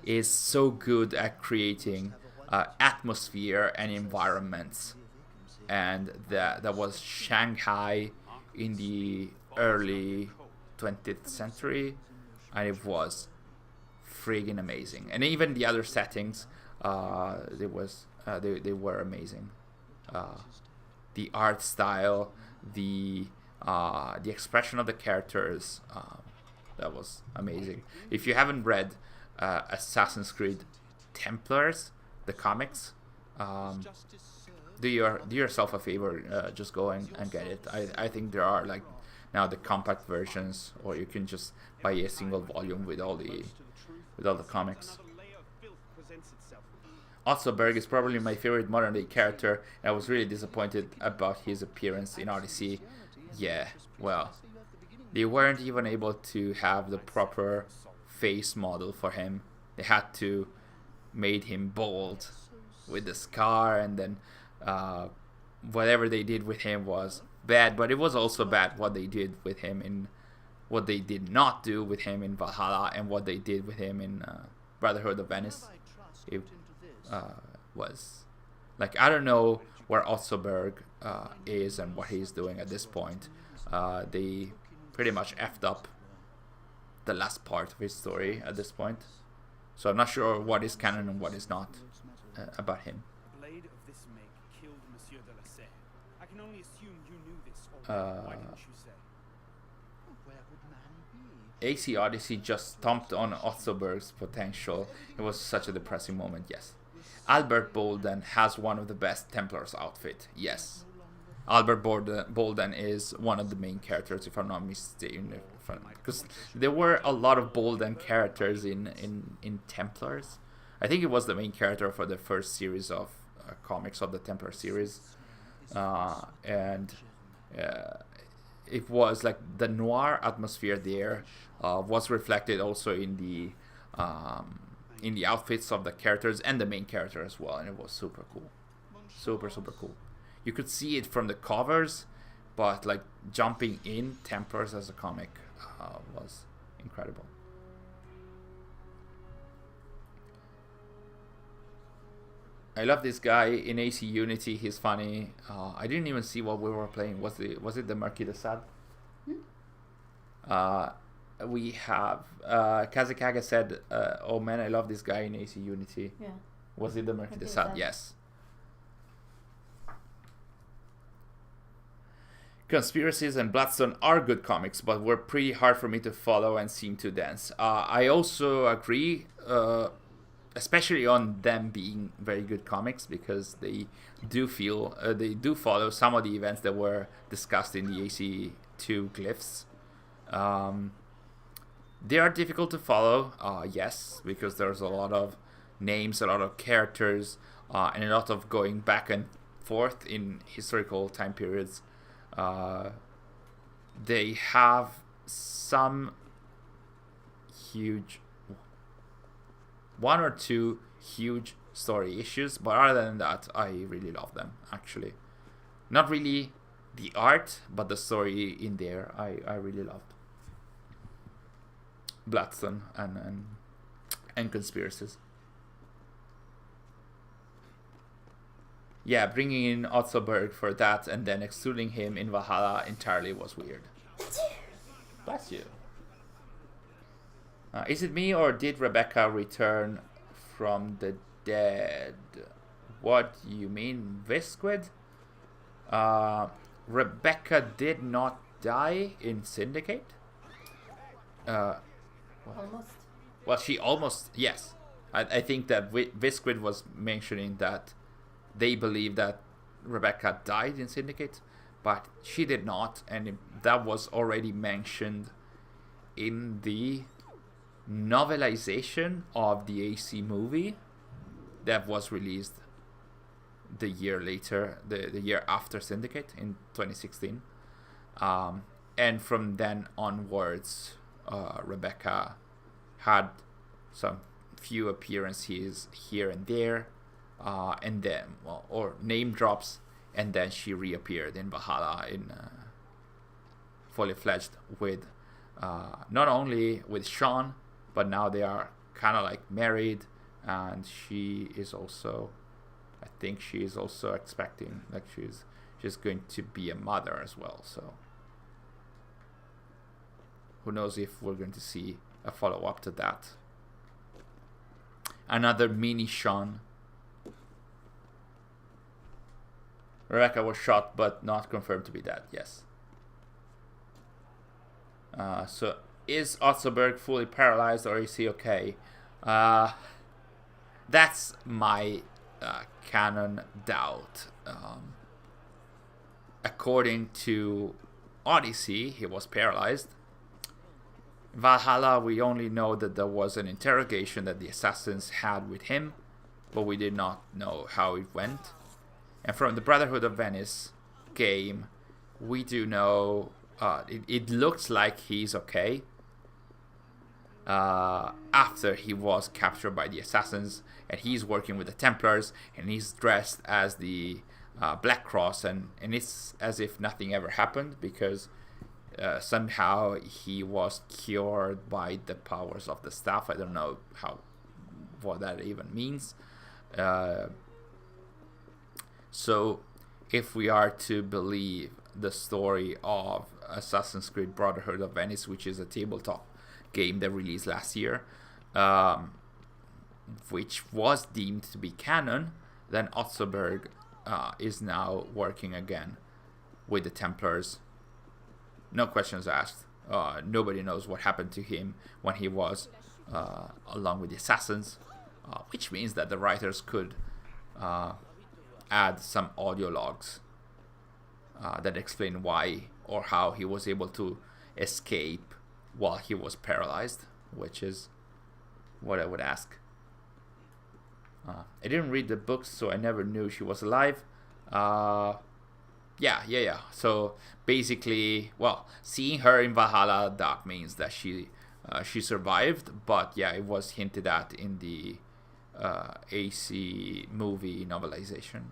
is so good at creating atmosphere and environments. And that was Shanghai in the early 20th century, and it was friggin' amazing. And even the other settings, they were amazing. The art style, the expression of the characters, that was amazing. If you haven't read Assassin's Creed Templars, the comics, do yourself a favor, just go and get it. I think there are like now the compact versions, or you can just buy a single volume with all the comics. Otzoberg is probably my favorite modern day character, and I was really disappointed about his appearance in Odyssey. Yeah, well, they weren't even able to have the proper face model for him. They had to made him bald with the scar, and then whatever they did with him was bad, but it was also bad what they did with him in what they did not do with him in Valhalla, and what they did with him in Brotherhood of Venice. It was like, I don't know where Otzoberg is and what he's doing at this point. They pretty much effed up the last part of his story at this point, so I'm not sure what is canon and what is not about him. AC Odyssey just stomped on Otzoberg's potential. It was such a depressing moment. Yes. Albert Bolden has one of the best Templars outfit. Yes. Albert Bolden is one of the main characters, if I'm not mistaken. Because there were a lot of Bolden characters in Templars. I think it was the main character for the first series of comics of the Templar series. And it was like the noir atmosphere there was reflected also in the outfits of the characters and the main character as well, and it was super cool. Super cool. You could see it from the covers, but like jumping in Templars as a comic was incredible. I love this guy in AC Unity. He's funny. I didn't even see what we were playing. Was it the Marquis de Sade? we have Kazakaga said, "Oh man, I love this guy in AC Unity." Yeah. Was it the Murky the Sad? Yes. Conspiracies and Bloodstone are good comics, but were pretty hard for me to follow and seem too dense. I also agree, especially on them being very good comics, because they do follow some of the events that were discussed in the AC2 glyphs. They are difficult to follow, yes, because there's a lot of names, a lot of characters, and a lot of going back and forth in historical time periods. They have some one or two huge story issues, but other than that, I really love them, actually. Not really the art, but the story in there, I really loved. Bloodstone and Conspiracies. Yeah, bringing in Otzelberg for that and then excluding him in Valhalla entirely was weird. Bless you. Is it me, or did Rebecca return from the dead? What you mean, Visquid? Rebecca did not die in Syndicate. Almost. Well, she almost, yes. I think that Visquid was mentioning that they believe that Rebecca died in Syndicate, but she did not, and that was already mentioned in the novelization of the AC movie that was released the year later, the year after Syndicate in 2016. And from then onwards, Rebecca had some few appearances here and there, and then, or name drops, and then she reappeared in Valhalla in fully fledged with not only with Sean, but now they are kind of like married, and she is also, I think she is also expecting, like she's going to be a mother as well, so who knows if we're going to see a follow-up to that. Another mini Sean. Rebecca was shot but not confirmed to be dead, yes. So is Otzelberg fully paralyzed, or is he okay? That's my canon doubt. According to Odyssey, he was paralyzed. Valhalla, we only know that there was an interrogation that the assassins had with him, but we did not know how it went. And from the Brotherhood of Venice game, we do know it looks like he's okay. After he was captured by the assassins, and he's working with the Templars, and he's dressed as the Black Cross, and it's as if nothing ever happened, because somehow he was cured by the powers of the staff. I don't know what that even means. So if we are to believe the story of Assassin's Creed Brotherhood of Venice, which is a tabletop game that released last year, which was deemed to be canon, then Otzelberg is now working again with the Templars. No questions asked. Nobody knows what happened to him when he was along with the assassins, which means that the writers could add some audio logs that explain why or how he was able to escape while he was paralyzed, which is what I would ask. I didn't read the books, so I never knew she was alive. Yeah. So basically, well, seeing her in Valhalla, that means that she survived. But yeah, it was hinted at in the AC movie novelization.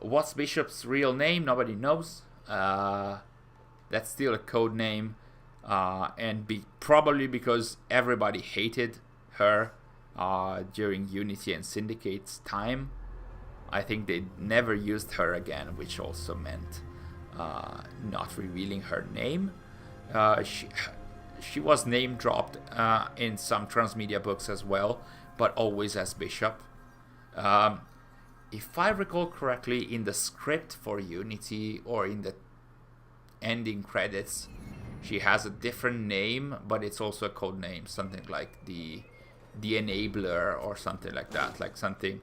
What's Bishop's real name? Nobody knows. That's still a code name, and probably because everybody hated her during Unity and Syndicate's time. I think they never used her again, which also meant not revealing her name. She was name dropped in some Transmedia books as well, but always as Bishop. If I recall correctly, in the script for Unity or in the ending credits, she has a different name, but it's also a code name, something like the Enabler or something like that, like something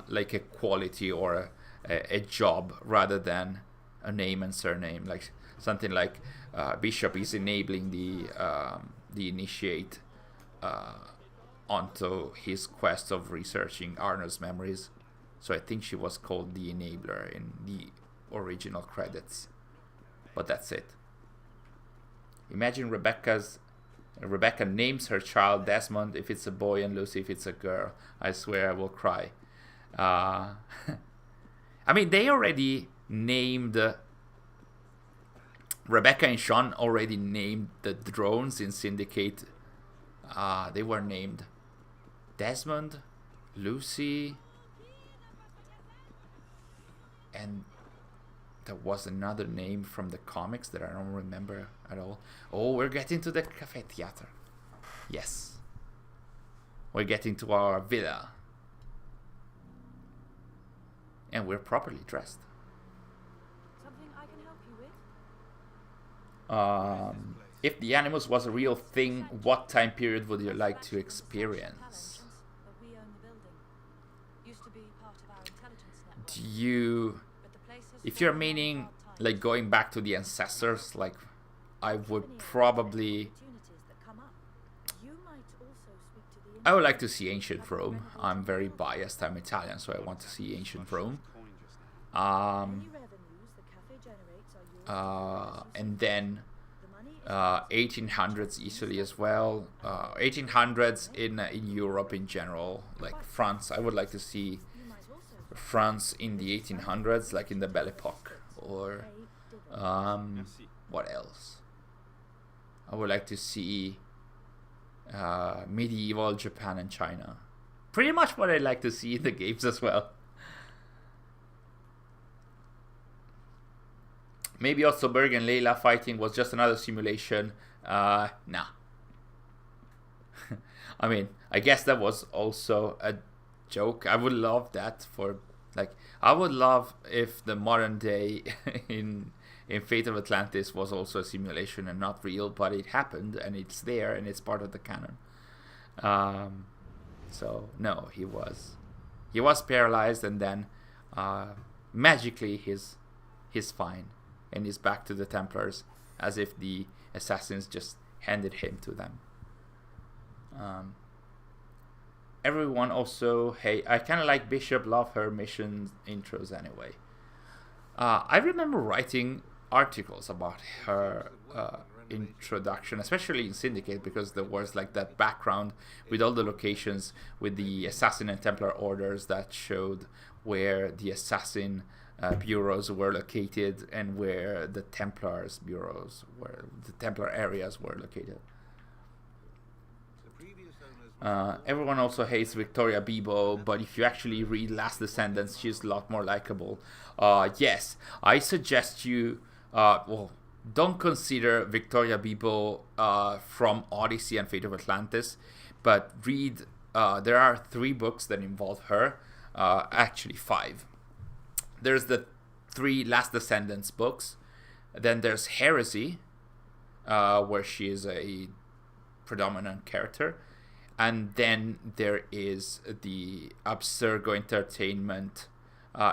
like a quality or a job rather than a name and surname, like something like Bishop is enabling the initiate onto his quest of researching Arno's memories. So I think she was called the Enabler in the original credits. But that's it. Imagine Rebecca names her child Desmond if it's a boy and Lucy if it's a girl. I swear I will cry. I mean, they already named... Rebecca and Sean already named the drones in Syndicate. They were named Desmond, Lucy, and there was another name from the comics that I don't remember at all. Oh, we're getting to the Café Theater. Yes. We're getting to our villa. And we're properly dressed. Something I can help you with? If the Animus was a real thing, what time period would you like to experience? But we own the building. Used to be part of our intelligence network. Do you... But the place has If you're fallen on meaning, hard times. like, going back to the ancestors, like, I would probably... Opportunities that come up. You might also speak to the I would like to see ancient Rome. I'm very biased. I'm Italian, so I want to see ancient Rome. Any revenues the cafe generates are yours. And then The money is 1800s easily as well. 1800s in Europe in general, like France. I would like to see you might also France in the 1800s, like in the Belle Epoque. Or what else? I would like to see medieval Japan and China. Pretty much what I like to see in the games as well. Maybe also Berg and Layla fighting was just another simulation. Nah. I mean, I guess that was also a joke. I would love that for, like, I would love if the modern day in Fate of Atlantis was also a simulation and not real, but it happened and it's there and it's part of the canon. So no, he was paralyzed and then magically he's fine. And he's back to the Templars, as if the assassins just handed him to them. Everyone also, hey, I kind of like Bishop, love her mission intros anyway. I remember writing articles about her introduction, especially in Syndicate, because there was like that background with all the locations with the Assassin and Templar orders that showed where the Assassin bureaus were located and where the Templars bureaus were, the Templar areas were located. Everyone also hates Victoria Bebo, but if you actually read Last Descendants, she's a lot more likable. Yes, I suggest you, don't consider Victoria Bebo from Odyssey and Fate of Atlantis, but read, there are 3 books that involve her, actually 5. There's the 3 Last Descendants books. Then there's Heresy, where she is a predominant character. And then there is the Abstergo Entertainment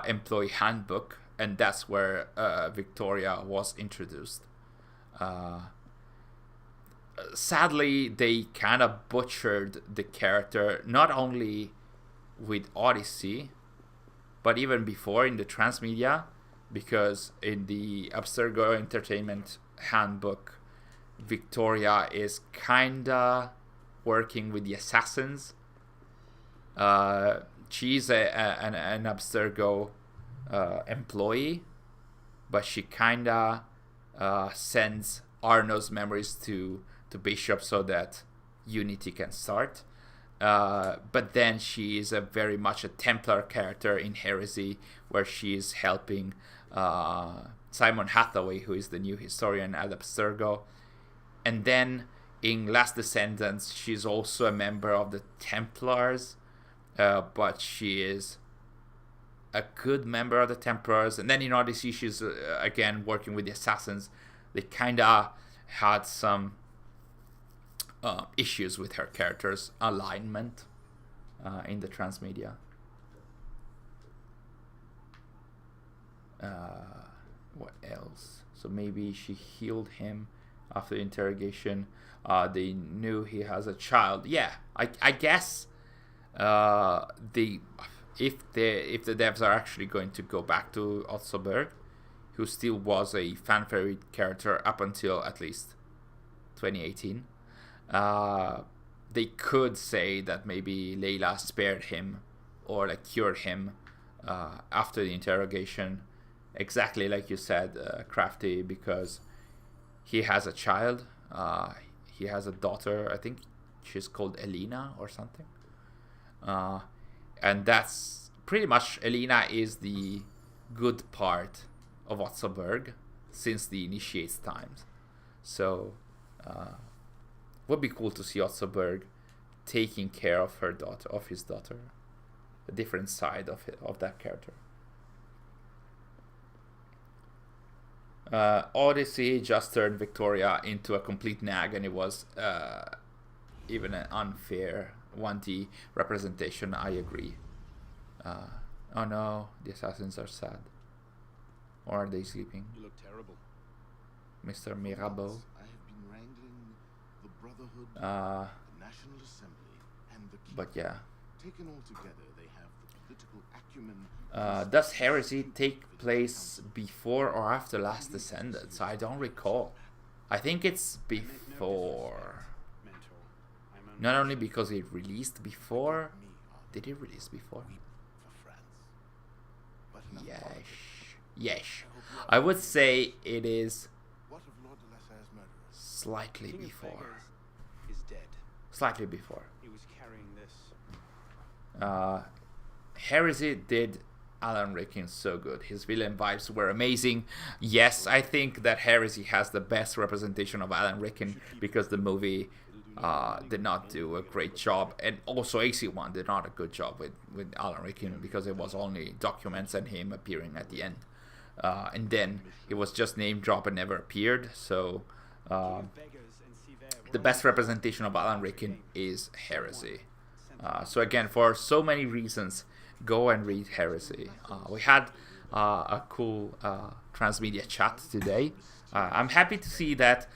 Employee Handbook. And that's where Victoria was introduced. Sadly, they kind of butchered the character, not only with Odyssey, but even before in the Transmedia, because in the Abstergo Entertainment Handbook, Victoria is kinda working with the assassins. She's an Abstergo employee, but she kinda sends Arno's memories to Bishop so that Unity can start. but then she is very much a Templar character in Heresy, where she is helping Simon Hathaway, who is the new historian at Abstergo. And then in Last Descendants, she's also a member of the Templars, but she is a good member of the Templars. And then in Odyssey, she's again working with the Assassins. They kind of had some issues with her character's alignment in the Transmedia. What else? So maybe she healed him after the interrogation. They knew he has a child. Yeah, I guess if the devs are actually going to go back to Otzelberg, who still was a fan favorite character up until at least 2018, they could say that maybe Layla spared him or like cured him after the interrogation, exactly like you said, Crafty, because he has a child. He has a daughter. I think she's called Elena or something. And that's pretty much, Elena is the good part of Otzelberg since the Initiate's times. So would be cool to see Otzelberg taking care of her daughter, of his daughter, a different side of that character. Odyssey just turned Victoria into a complete nag, and it was even an unfair 1D representation. I agree. Oh no, the assassins are sad. Or are they sleeping? You look terrible. Mr. Mirabeau. I have been wrangling the Brotherhood, the National Assembly, and the Keep. But yeah. Taken all together, they have the political acumen. Does Heresy take place before or after Last Descendants? I don't recall. I think it's before. Not only because it released before. Did it release before? Yes. Yes. I would say it is slightly before. Slightly before. He was carrying this. Heresy did Alan Rickman so good. His villain vibes were amazing. Yes, I think that Heresy has the best representation of Alan Rickman because the movie did not do a great job, and also AC1 did not a good job with Alan Rickman because it was only documents and him appearing at the end, and then it was just name drop and never appeared. So the best representation of Alan Rickman is Heresy. So again, for so many reasons, go and read Heresy. We had a cool Transmedia chat today. I'm happy to see that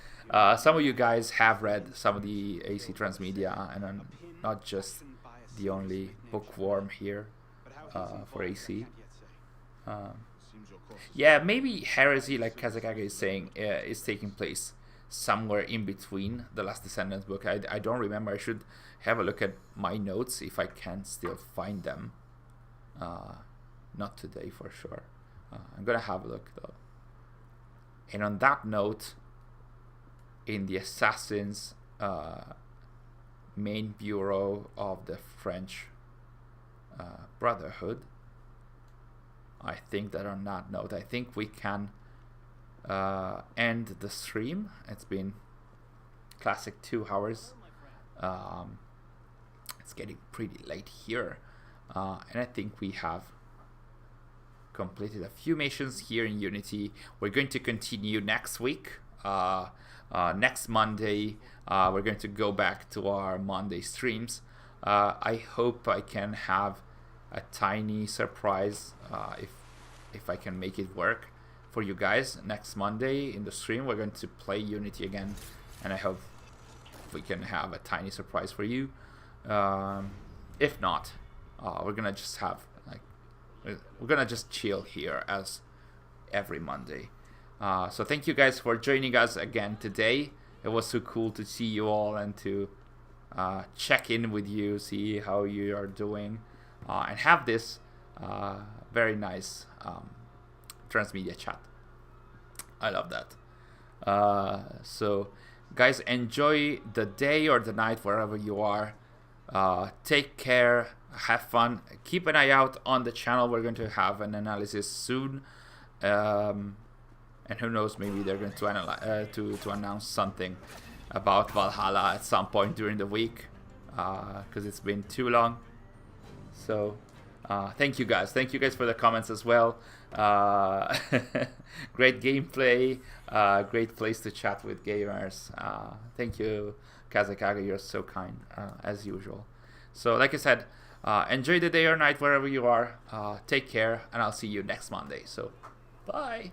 some of you guys have read some of the AC Transmedia, and I'm not just the only bookworm here for AC. Yeah, maybe Heresy, like Kazakage is saying, is taking place somewhere in between the Last Descendants book. I don't remember. I should have a look at my notes if I can still find them. Not today for sure. I'm gonna have a look though. And on that note, in the Assassins main bureau of the French Brotherhood, I think that on that note, I think we can end the stream. It's been classic 2 hours. It's getting pretty late here, and I think we have completed a few missions here in Unity. We're going to continue next week. Next Monday, we're going to go back to our Monday streams. I hope I can have a tiny surprise, if I can make it work for you guys. Next Monday in the stream, we're going to play Unity again, and I hope we can have a tiny surprise for you. If not, we're gonna just have we're gonna just chill here as every Monday. So thank you guys for joining us again today. It was so cool to see you all and to check in with you, see how you are doing, and have this very nice Transmedia chat. I love that. So guys, enjoy the day or the night wherever you are. Take care, have fun, keep an eye out on the channel. We're going to have an analysis soon, and who knows, maybe they're going to analyze to announce something about Valhalla at some point during the week, because it's been too long. So thank you guys for the comments as well. Great gameplay, great place to chat with gamers. Thank you, Kazakaga, you're so kind, as usual. So like I said, enjoy the day or night wherever you are. Take care, and I'll see you next Monday. So bye.